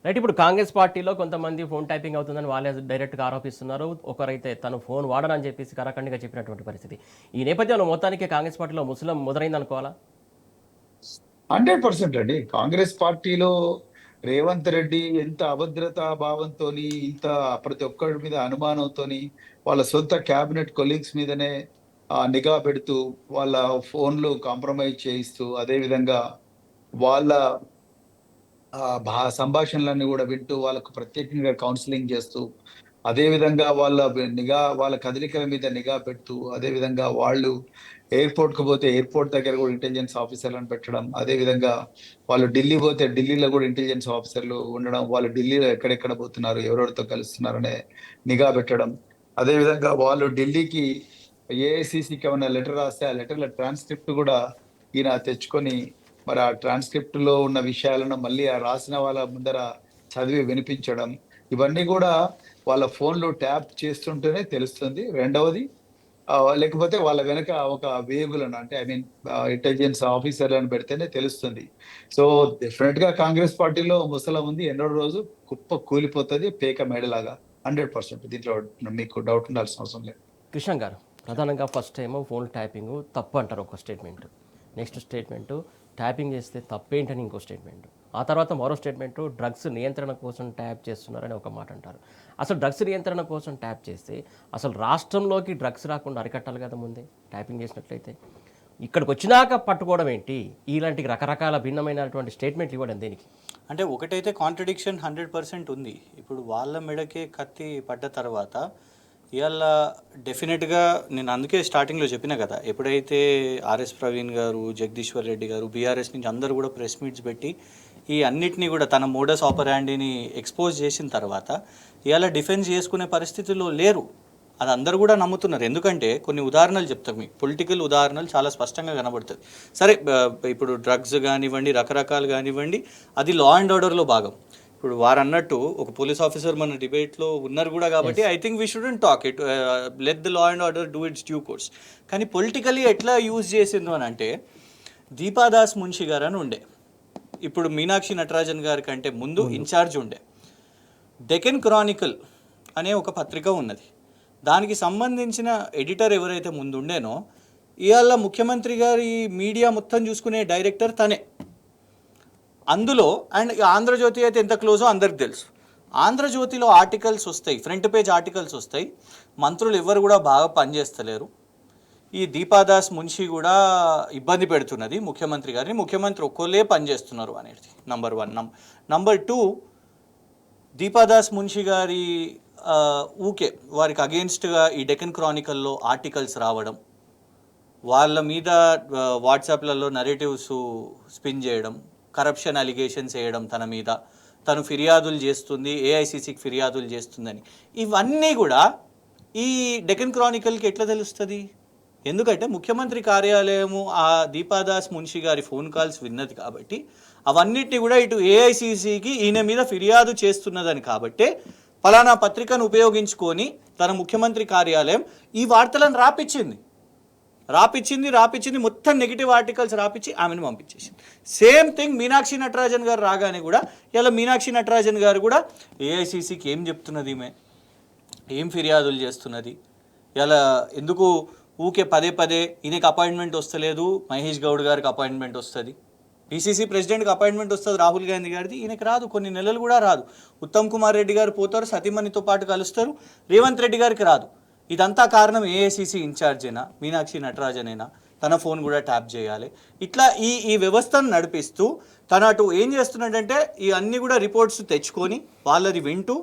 రైట్. ఇప్పుడు కాంగ్రెస్ పార్టీలో కొంతమంది ఫోన్ టైపింగ్ అవుతుందని వాళ్ళే డైరెక్ట్గా ఆరోపిస్తున్నారు. ఒకరైతే తను ఫోన్ వాడనని చెప్పేసి కరాఖండిగా చెప్పినటువంటి పరిస్థితి. ఈ నేపథ్యంలో మొత్తానికి కాంగ్రెస్ పార్టీలో ముసలం మొదలైంది అనుకోవాలా? 100% అండి. కాంగ్రెస్ పార్టీలో రేవంత్ రెడ్డి ఎంత అభద్రతా భావంతో, ఇంత ప్రతి ఒక్కరి మీద అనుమానంతో, వాళ్ళ సొంత క్యాబినెట్ కొలీగ్స్ మీదనే నిఘా పెడుతూ వాళ్ళ ఫోన్లు కాంప్రమైజ్ చేయిస్తూ, అదే విధంగా వాళ్ళ సంభాషణలన్నీ కూడా వింటూ వాళ్ళకు ప్రత్యేకంగా కౌన్సిలింగ్ చేస్తూ, అదే విధంగా వాళ్ళ కదలికల మీద నిఘా పెడుతూ, అదే విధంగా వాళ్ళు ఎయిర్పోర్ట్ కు పోతే ఎయిర్పోర్ట్ దగ్గర కూడా ఇంటెలిజెన్స్ ఆఫీసర్లను పెట్టడం, అదే విధంగా వాళ్ళు ఢిల్లీ పోతే ఢిల్లీలో కూడా ఇంటెలిజెన్స్ ఆఫీసర్లు ఉండడం, వాళ్ళు ఢిల్లీలో ఎక్కడెక్కడ పోతున్నారు, ఎవరెవరితో కలుస్తున్నారనే నిఘా పెట్టడం, అదే విధంగా వాళ్ళు ఢిల్లీకి ఏఐసిసికి ఏమైనా లెటర్ రాస్తే ఆ లెటర్ల ట్రాన్స్క్రిప్ట్ కూడా ఈయన తెచ్చుకొని మరి ఆ ట్రాన్స్క్రిప్ట్ లో ఉన్న విషయాలను మళ్ళీ ఆ రాసిన వాళ్ళ ముందర చదివి వినిపించడం, ఇవన్నీ కూడా వాళ్ళ ఫోన్లో ట్యాప్ చేస్తుంటేనే తెలుస్తుంది. రెండవది లేకపోతే వాళ్ళ వెనక ఒక వేగులను అంటే ఐ మీన్ ఇంటెలిజెన్స్ ఆఫీసర్లను పెడితేనే తెలుస్తుంది. సో డెఫినెట్ గా కాంగ్రెస్ పార్టీలో ముసలం ఉంది. ఎన్నో రోజు కుప్ప కూలిపోతుంది పేక మేడలాగా. 100% దీంట్లో మీకు డౌట్ ఉండాల్సిన అవసరం లేదు. కృష్ణ గారు, ప్రధానంగా ఫస్ట్ ఏమో ఫోన్ ట్యాపింగ్ తప్పు అంటారు ఒక స్టేట్మెంట్. నెక్స్ట్ స్టేట్మెంట్ ట్యాపింగ్ చేస్తే తప్పేంటని ఇంకో స్టేట్మెంట్. ఆ తర్వాత మరో స్టేట్మెంట్ డ్రగ్స్ నియంత్రణ కోసం ట్యాప్ చేస్తున్నారని ఒక మాట అంటారు. అసలు డ్రగ్స్ నియంత్రణ కోసం ట్యాప్ చేస్తే అసలు రాష్ట్రంలోకి డ్రగ్స్ రాకుండా అరికట్టాలి కదా ముందే ట్యాపింగ్ చేసినట్లయితే. ఇక్కడికి వచ్చినాక పట్టుకోవడం ఏంటి? ఇలాంటి రకరకాల భిన్నమైనటువంటి స్టేట్మెంట్లు ఇవ్వడం దేనికి? అంటే ఒకటైతే కాంట్రడిక్షన్ 100% ఉంది. ఇప్పుడు వాళ్ళ మెడకే కత్తి పడ్డ తర్వాత ఇవాళ డెఫినెట్గా నేను అందుకే స్టార్టింగ్లో చెప్పిన కదా, ఎప్పుడైతే ఆర్ఎస్ ప్రవీణ్ గారు, జగదీశ్వర్ రెడ్డి గారు, బీఆర్ఎస్ నుంచి అందరూ కూడా ప్రెస్ మీట్స్ పెట్టి ఈ అన్నిటినీ కూడా తన మోడస్ ఆపరాండిని ఎక్స్పోజ్ చేసిన తర్వాత ఇవాళ డిఫెన్స్ చేసుకునే పరిస్థితుల్లో లేరు. అది అందరూ కూడా నమ్ముతున్నారు. ఎందుకంటే కొన్ని ఉదాహరణలు చెప్తారు మీకు, పొలిటికల్ ఉదాహరణలు చాలా స్పష్టంగా కనబడుతుంది. సరే ఇప్పుడు డ్రగ్స్ కానివ్వండి, రకరకాలు కానివ్వండి, అది లా అండ్ ఆర్డర్లో భాగం. ఇప్పుడు వారు అన్నట్టు ఒక పోలీస్ ఆఫీసర్ మన డిబేట్లో ఉన్నారు కూడా కాబట్టి I think we shouldn't talk it, let the law and order do it's due course. కానీ పొలిటికలీ ఎట్లా యూజ్ చేసిందో అని అంటే, దీపాదాస్ మున్షి గారు అని ఉండే, ఇప్పుడు మీనాక్షి నటరాజన్ గారి కంటే ముందు ఇన్ఛార్జ్ ఉండే. డెక్కన్ క్రానికల్ అనే ఒక పత్రిక ఉన్నది, దానికి సంబంధించిన ఎడిటర్ ఎవరైతే ముందు ఉండేనో ఇవాళ ముఖ్యమంత్రి గారి మీడియా మొత్తం చూసుకునే డైరెక్టర్ తనే. అందులో అండ్ ఆంధ్రజ్యోతి అయితే ఎంత క్లోజో అందరికి తెలుసు. ఆంధ్రజ్యోతిలో ఆర్టికల్స్ వస్తాయి, ఫ్రంట్ పేజ్ ఆర్టికల్స్ వస్తాయి, మంత్రులు ఎవరు కూడా బాగా పనిచేస్తలేరు, ఈ దీపాదాస్ మున్షి కూడా ఇబ్బంది పెడుతున్నది ముఖ్యమంత్రి గారిని, ముఖ్యమంత్రి ఒక్కోలే పనిచేస్తున్నారు అనేది నంబర్ 1. నంబర్ 2, దీపాదాస్ మున్షి గారి ఊకే వారికి అగెయిన్స్ట్గా ఈ డెక్కన్ క్రానికల్లో ఆర్టికల్స్ రావడం, వాళ్ళ మీద వాట్సాప్లలో నరేటివ్స్ స్పిన్ చేయడం, కరప్షన్ అలిగేషన్స్ వేయడం, తన మీద తను ఫిర్యాదులు చేస్తుంది, ఏఐసిసికి ఫిర్యాదులు చేస్తుందని, ఇవన్నీ కూడా ఈ డెక్కన్ క్రానికల్కి ఎట్లా తెలుస్తుంది? ఎందుకంటే ముఖ్యమంత్రి కార్యాలయము ఆ దీపాదాస్ మున్షి గారి ఫోన్ కాల్స్ విన్నది కాబట్టి అవన్నిటిని కూడా ఇటు ఏఐసిసికి ఈయన మీద ఫిర్యాదు చేస్తున్నదని కాబట్టే ఫలానా పత్రికను ఉపయోగించుకొని తన ముఖ్యమంత్రి కార్యాలయం ఈ వార్తలను రాపిచ్చింది మొత్తం నెగిటివ్ ఆర్టికల్స్ రాపిచ్చి ఆమెను పంపించేసింది. సేమ్ థింగ్ మీనాక్షి నటరాజన్ గారు రాగానే కూడా ఇలా మీనాక్షి నటరాజన్ గారు కూడా ఏఐసిసికి ఏం చెప్తున్నది, ఈమె ఏం ఫిర్యాదులు చేస్తున్నది, ఇలా ఎందుకు ఊకే పదే ఈయనకి అపాయింట్మెంట్ వస్తలేదు, మహేష్ గౌడ్ గారికి అపాయింట్మెంట్ వస్తుంది, పిసిసి ప్రెసిడెంట్కి అపాయింట్మెంట్ వస్తుంది రాహుల్ గాంధీ గారిది, ఈయనకి రాదు, కొన్ని నెలలు కూడా రాదు. ఉత్తమ్ కుమార్ రెడ్డి గారు పోతారు, సతీమణితో పాటు కలుస్తారు, రేవంత్ రెడ్డి గారికి రాదు. ఇదంతా కారణం ఏఐసిసి ఇన్ఛార్జేనా, మీనాక్షి నటరాజనేనా, తన ఫోన్ కూడా ట్యాప్ చేయాలి. ఇట్లా ఈ వ్యవస్థను నడిపిస్తూ తన అటు ఏం చేస్తున్నాడంటే ఈ అన్నీ కూడా రిపోర్ట్స్ తెచ్చుకొని వాళ్ళది వింటూ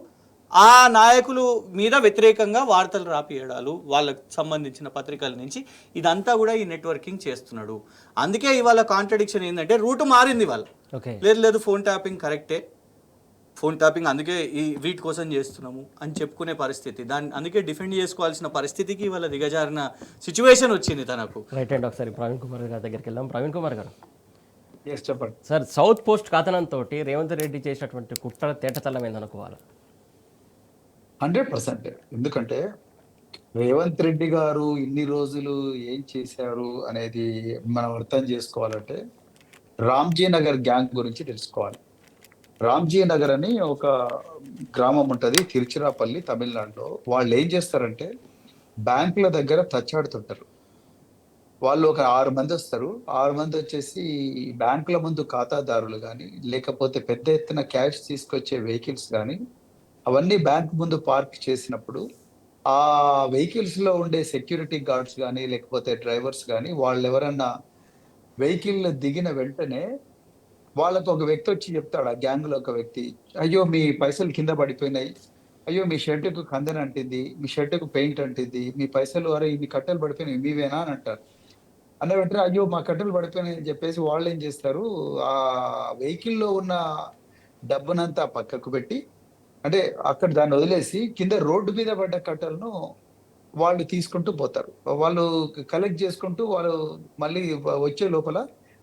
ఆ నాయకులు మీద వ్యతిరేకంగా వార్తలు రాపియడాలు వాళ్ళకు సంబంధించిన పత్రికల నుంచి, ఇదంతా కూడా ఈ నెట్వర్కింగ్ చేస్తున్నాడు. అందుకే ఇవాళ కాంట్రడిక్షన్ ఏంటంటే రూట్ మారింది వాళ్ళు. లేదు ఫోన్ ట్యాపింగ్ కరెక్టే, ఫోన్ ట్యాపింగ్ అందుకే ఈ వీటి కోసం చేస్తున్నాము అని చెప్పుకునే పరిస్థితి, అందుకే డిఫెండ్ చేసుకోవాల్సిన పరిస్థితికి ఇవాళ దిగజారిన సిచ్యువేషన్ వచ్చింది తనకు. రైట్ అండ్ ఒకసారి ప్రవీణ్ కుమార్ గారి దగ్గరికి వెళ్దాం. ప్రవీణ్ కుమార్ గారు, చెప్పండి సార్, సౌత్ పోస్ట్ కథనంతో రేవంత్ రెడ్డి చేసినటువంటి కుట్ర తేటతల్లమైంది అనుకోవాలి. 100%. ఎందుకంటే రేవంత్ రెడ్డి గారు ఇన్ని రోజులు ఏం చేశారు అనేది మనం అర్థం చేసుకోవాలంటే రామ్జీ నగర్ గ్యాంగ్ గురించి తెలుసుకోవాలి. రామ్జీ నగర్ అని ఒక గ్రామం ఉంటుంది తిరుచిరాపల్లి, తమిళనాడులో. వాళ్ళు ఏం చేస్తారంటే బ్యాంకుల దగ్గర తచ్చాడుతుంటారు. వాళ్ళు ఒక 6 మంది వస్తారు. 6 మంది వచ్చేసి బ్యాంకుల ముందు ఖాతాదారులు కానీ, లేకపోతే పెద్ద ఎత్తున క్యాష్ తీసుకొచ్చే వెహికల్స్ కానీ, అవన్నీ బ్యాంక్ ముందు పార్క్ చేసినప్పుడు ఆ వెహికల్స్ లో ఉండే సెక్యూరిటీ గార్డ్స్ కానీ, లేకపోతే డ్రైవర్స్ కానీ, వాళ్ళు ఎవరన్నా వెహికల్ దిగిన వెంటనే వాళ్ళకు ఒక వ్యక్తి వచ్చి చెప్తాడు, ఆ గ్యాంగ్ లో ఒక వ్యక్తి, అయ్యో మీ పైసలు కింద పడిపోయినాయి, అయ్యో మీ షర్టుకు కందెన అంటింది, మీ షర్టుకు పెయింట్ అంటింది, మీ పైసలు అరే మీ కట్టెలు పడిపోయినాయి మీవేనా అని అంటారు. అన్న వెంటనే అయ్యో మా కట్టెలు పడిపోయినాయి అని చెప్పేసి వాళ్ళు ఏం చేస్తారు, ఆ వెహికల్లో ఉన్న డబ్బునంతా పక్కకు పెట్టి, అంటే అక్కడ దాన్ని వదిలేసి కింద రోడ్డు మీద పడ్డ కట్టెలను వాళ్ళు తీసుకుంటూ పోతారు. వాళ్ళు కలెక్ట్ చేసుకుంటూ వాళ్ళు మళ్ళీ వచ్చే లోపల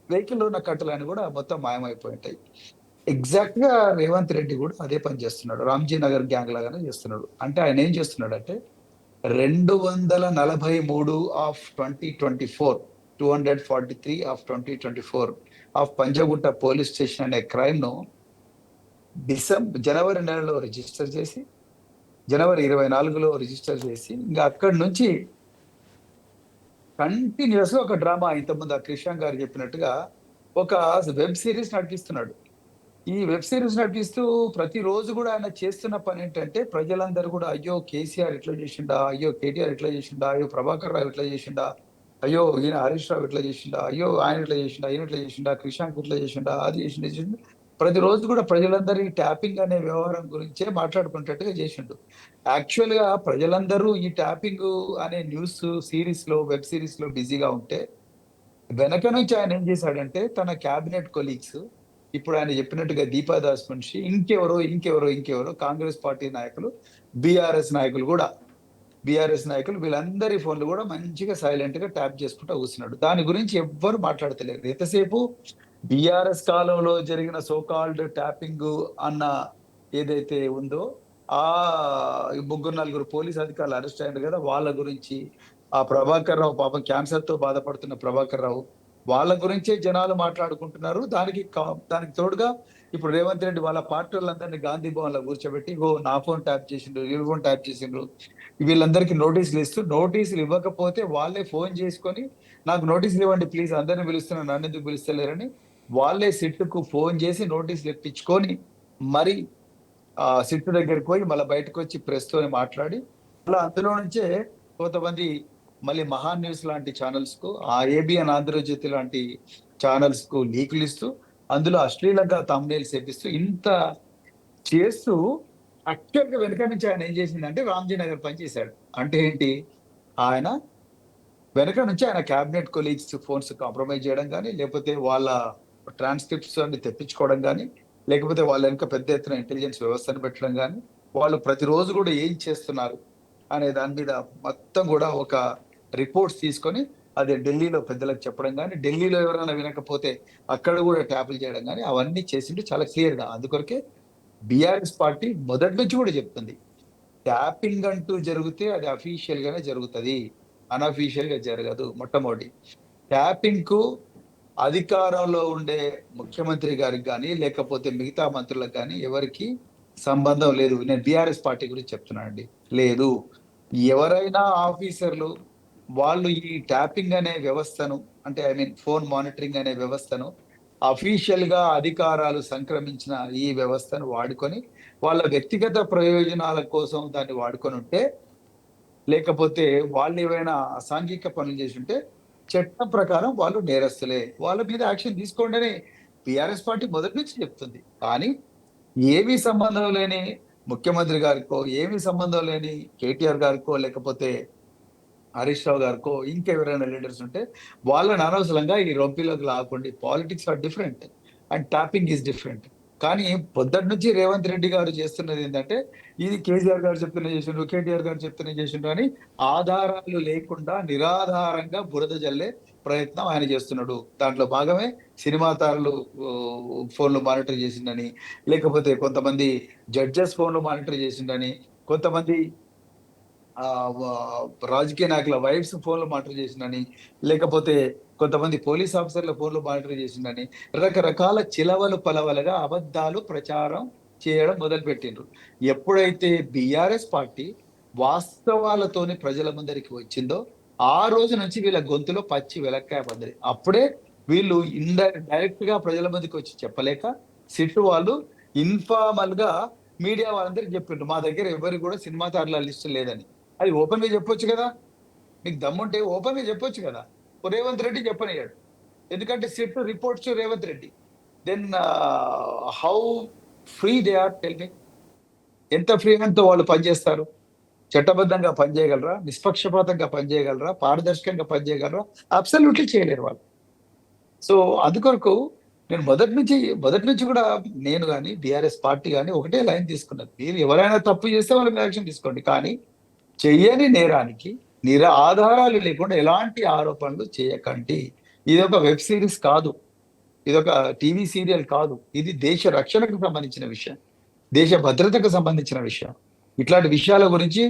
వెహికల్లో ఉన్న కట్టెలని కూడా మొత్తం మాయమైపోయి ఉంటాయి. ఎగ్జాక్ట్ గా రేవంత్ రెడ్డి కూడా అదే పని చేస్తున్నాడు. రామ్జీ నగర్ గ్యాంగ్ లాగానే చేస్తున్నాడు. అంటే ఆయన ఏం చేస్తున్నాడు అంటే 243 of 2024, 243 of 2024 of Panjagutta police station అనే క్రైమ్ ను జనవరి నెలలో రిజిస్టర్ చేసి, జనవరి 24లో రిజిస్టర్ చేసి, ఇంకా అక్కడి నుంచి కంటిన్యూస్ గా ఒక డ్రామా, ఇంతకుముందు ఆ క్రిషాంక్ గారు చెప్పినట్టుగా ఒక వెబ్ సిరీస్ నడిపిస్తున్నాడు. ఈ వెబ్ సిరీస్ నడిపిస్తూ ప్రతిరోజు కూడా ఆయన చేస్తున్న పని ఏంటంటే ప్రజలందరూ కూడా అయ్యో కేసీఆర్ ఇట్లా చేసిండా, అయ్యో కేటీఆర్ ఇట్లా చేసిండా, అయ్యో ప్రభాకర్ రావు ఇట్లా చేసిండా, అయ్యో ఈయన హరీష్ రావు ఇట్లా చేసిండా, అయ్యో ఆయన ఇట్లా చేసిండా, ఈయన ఇట్లా చేసిండా, క్రిషాంక్ ఇట్లా చేసిండా, అది చేసిండా, ఇది చేసిండా. ప్రతిరోజు కూడా ప్రజలందరూ ఈ ట్యాపింగ్ అనే వ్యవహారం గురించే మాట్లాడుకునేటట్టుగా చేసిండు. యాక్చువల్ గా ప్రజలందరూ ఈ ట్యాపింగ్ అనే న్యూస్ సిరీస్ లో, వెబ్ సిరీస్ లో బిజీగా ఉంటే వెనక నుంచి ఆయన ఏం చేశాడంటే తన క్యాబినెట్ కొలీగ్స్, ఇప్పుడు ఆయన చెప్పినట్టుగా దీపాదాస్ మున్షి, ఇంకెవరో కాంగ్రెస్ పార్టీ నాయకులు, బీఆర్ఎస్ నాయకులు వీళ్ళందరి ఫోన్లు కూడా మంచిగా సైలెంట్ గా ట్యాప్ చేసుకుంటూ కూర్చున్నాడు. దాని గురించి ఎవ్వరు మాట్లాడతలేరు. ఎంతసేపు బీఆర్ఎస్ కాలంలో జరిగిన సోకాల్డ్ ట్యాపింగ్ అన్న ఏదైతే ఉందో, ఆ ముగ్గురు నలుగురు పోలీస్ అధికారులు అరెస్ట్ అయ్యారు కదా, వాళ్ళ గురించి, ఆ ప్రభాకర్ రావు పాపం క్యాన్సర్ తో బాధపడుతున్న ప్రభాకర్ రావు, వాళ్ళ గురించే జనాలు మాట్లాడుకుంటున్నారు. దానికి తోడుగా ఇప్పుడు రేవంత్ రెడ్డి వాళ్ళ పార్టీ వాళ్ళందరినీ గాంధీ భవన్ లో కూర్చోబెట్టి నా ఫోన్ ట్యాప్ చేసిండ్రు, వీళ్ళ ఫోన్ ట్యాప్ చేసిండ్రు, వీళ్ళందరికీ నోటీసులు ఇస్తూ, నోటీసులు ఇవ్వకపోతే వాళ్ళే ఫోన్ చేసుకొని నాకు నోటీసులు ఇవ్వండి ప్లీజ్, అందరిని పిలుస్తున్నారు నన్ను ఎందుకు పిలుస్తలేరని వాళ్ళే సిట్టుకు ఫోన్ చేసి నోటీసులు ఇప్పించుకొని మరి ఆ సిట్టు దగ్గరికి పోయి మళ్ళీ బయటకు వచ్చి ప్రెస్ తోని మాట్లాడి, అలా అందులో నుంచే కొంతమంది మళ్ళీ మహాన్ న్యూస్ లాంటి ఛానల్స్ కు, ఆ ఏబిఎన్ ఆంధ్రజ్యోతి లాంటి ఛానల్స్ కు లీకులు ఇస్తూ, అందులో అశ్లీలంగా తమ్నేల్స్ వేపిస్తూ ఇంత చేస్తూ యాక్చువల్ గా వెనక నుంచి ఆయన ఏం చేసిందంటే రామ్జీ నగర్ పని చేశాడు. అంటే ఏంటి, ఆయన వెనక నుంచి ఆయన క్యాబినెట్ కొలీగ్స్ ఫోన్స్ కాంప్రమైజ్ చేయడం కానీ, లేకపోతే వాళ్ళ ట్రాన్స్క్రిప్ట్స్ అన్ని తెప్పించుకోవడం కానీ, లేకపోతే వాళ్ళ వెనక పెద్ద ఎత్తున ఇంటెలిజెన్స్ వ్యవస్థను పెట్టడం కానీ, వాళ్ళు ప్రతిరోజు కూడా ఏం చేస్తున్నారు అనే దాని మీద మొత్తం కూడా ఒక రిపోర్ట్స్ తీసుకొని అది ఢిల్లీలో పెద్దలకు చెప్పడం కానీ, ఢిల్లీలో ఎవరైనా వినకపోతే అక్కడ కూడా ట్యాపులు చేయడం కానీ అవన్నీ చేసిండు చాలా క్లియర్ గా. అందుకొరకే బీఆర్ఎస్ పార్టీ మొదటి నుంచి కూడా చెప్తుంది, ట్యాపింగ్ అంటూ జరిగితే అది అఫీషియల్ గానే జరుగుతుంది, అన్అఫీషియల్ గా జరగదు. మొట్టమొదటి ట్యాపింగ్ కు అధికారంలో ఉండే ముఖ్యమంత్రి గారికి కానీ, లేకపోతే మిగతా మంత్రులకు కానీ ఎవరికి సంబంధం లేదు. నేను బీఆర్ఎస్ పార్టీ గురించి చెప్తున్నానండి. లేదు, ఎవరైనా ఆఫీసర్లు వాళ్ళు ఈ ట్యాపింగ్ అనే వ్యవస్థను, అంటే ఫోన్ మానిటరింగ్ అనే వ్యవస్థను, అఫీషియల్ గా అధికారాలు సంక్రమించిన ఈ వ్యవస్థను వాడుకొని వాళ్ళ వ్యక్తిగత ప్రయోజనాల కోసం దాన్ని వాడుకొని ఉంటే, లేకపోతే వాళ్ళు ఏవైనా అసాంఘిక పనులు చేసి ఉంటే చట్టం ప్రకారం వాళ్ళు నేరస్తులే, వాళ్ళ మీద యాక్షన్ తీసుకోండి అని బీఆర్ఎస్ పార్టీ మొదటి నుంచి చెప్తుంది. కానీ ఏమీ సంబంధం లేని ముఖ్యమంత్రి గారికో, ఏమీ సంబంధం లేని కేటీఆర్ గారికో, లేకపోతే హరీష్ రావు గారికో, ఇంకెవరైనా లీడర్స్ ఉంటే వాళ్ళని అనవసరంగా ఈ రొంపిలోకి లాక్కండి. Politics are different and tapping is different. కానీ పొద్దుటి నుంచి రేవంత్ రెడ్డి గారు చేస్తున్నది ఏంటంటే, ఇది కేసీఆర్ గారు చెప్తూనే చేసిండ్రు, కేటీఆర్ గారు చెప్తూనే చేసిండ్రు అని ఆధారాలు లేకుండా నిరాధారంగా బురద జల్లే ప్రయత్నం ఆయన చేస్తున్నాడు. దాంట్లో భాగమే సినిమా తారలు ఫోన్లు మానిటర్ చేసిండని, లేకపోతే కొంతమంది జడ్జెస్ ఫోన్లు మానిటర్ చేసిండని, కొంతమంది రాజకీయ నాయకుల వైఫ్స్ ఫోన్లు మానిటర్ చేసిండని, లేకపోతే కొంతమంది పోలీస్ ఆఫీసర్ల ఫోన్లు మానిటర్ చేసిండని, రకరకాల చిలవలు పలవలుగా అబద్ధాలు ప్రచారం చేయడం మొదలుపెట్టిండ్రు. ఎప్పుడైతే బీఆర్ఎస్ పార్టీ వాస్తవాలతోని ప్రజల ముందరికి వచ్చిందో ఆ రోజు నుంచి వీళ్ళ గొంతులో పచ్చి వెలక్కాయ పడ్డది. అప్పుడే వీళ్ళు డైరెక్ట్ గా ప్రజల ముందుకు వచ్చి చెప్పలేక సిట్టు వాళ్ళు ఇన్ఫార్మల్ గా మీడియా వాళ్ళందరికీ చెప్పిండ్రు, మా దగ్గర ఎవరికి కూడా సినిమా తారల లిస్ట్ లేదని. అది ఓపెన్ గా చెప్పొచ్చు కదా, మీకు దమ్ముంటే ఓపెన్ గా చెప్పొచ్చు కదా. రేవంత్ రెడ్డి చెప్పనయ్యాడు, ఎందుకంటే SIT reports Revanth Reddy. Then how free they are, tell me. ఎంత ఫ్రీ హ్యాండ్తో వాళ్ళు పనిచేస్తారు? చట్టబద్ధంగా పనిచేయగలరా? నిష్పక్షపాతంగా పనిచేయగలరా? పారదర్శకంగా పనిచేయగలరా? అబ్సల్యూట్లీ చేయలేరు వాళ్ళు. సో అందుకొరకు నేను మొదటి నుంచి కూడా నేను కానీ బీఆర్ఎస్ పార్టీ కానీ ఒకటే లైన్ తీసుకున్నది, మీరు ఎవరైనా తప్పు చేస్తే వాళ్ళ మీద యాక్షన్ తీసుకోండి, కానీ చెయ్యని నేరానికి ఆధారాలు లేకుండా ఎలాంటి ఆరోపణలు చేయకండి. ఇది ఒక వెబ్ సిరీస్ కాదు, ఇదొక టీవీ సీరియల్ కాదు. ఇది దేశ రక్షణకు సంబంధించిన విషయం, దేశ భద్రతకు సంబంధించిన విషయం. ఇట్లాంటి విషయాల గురించి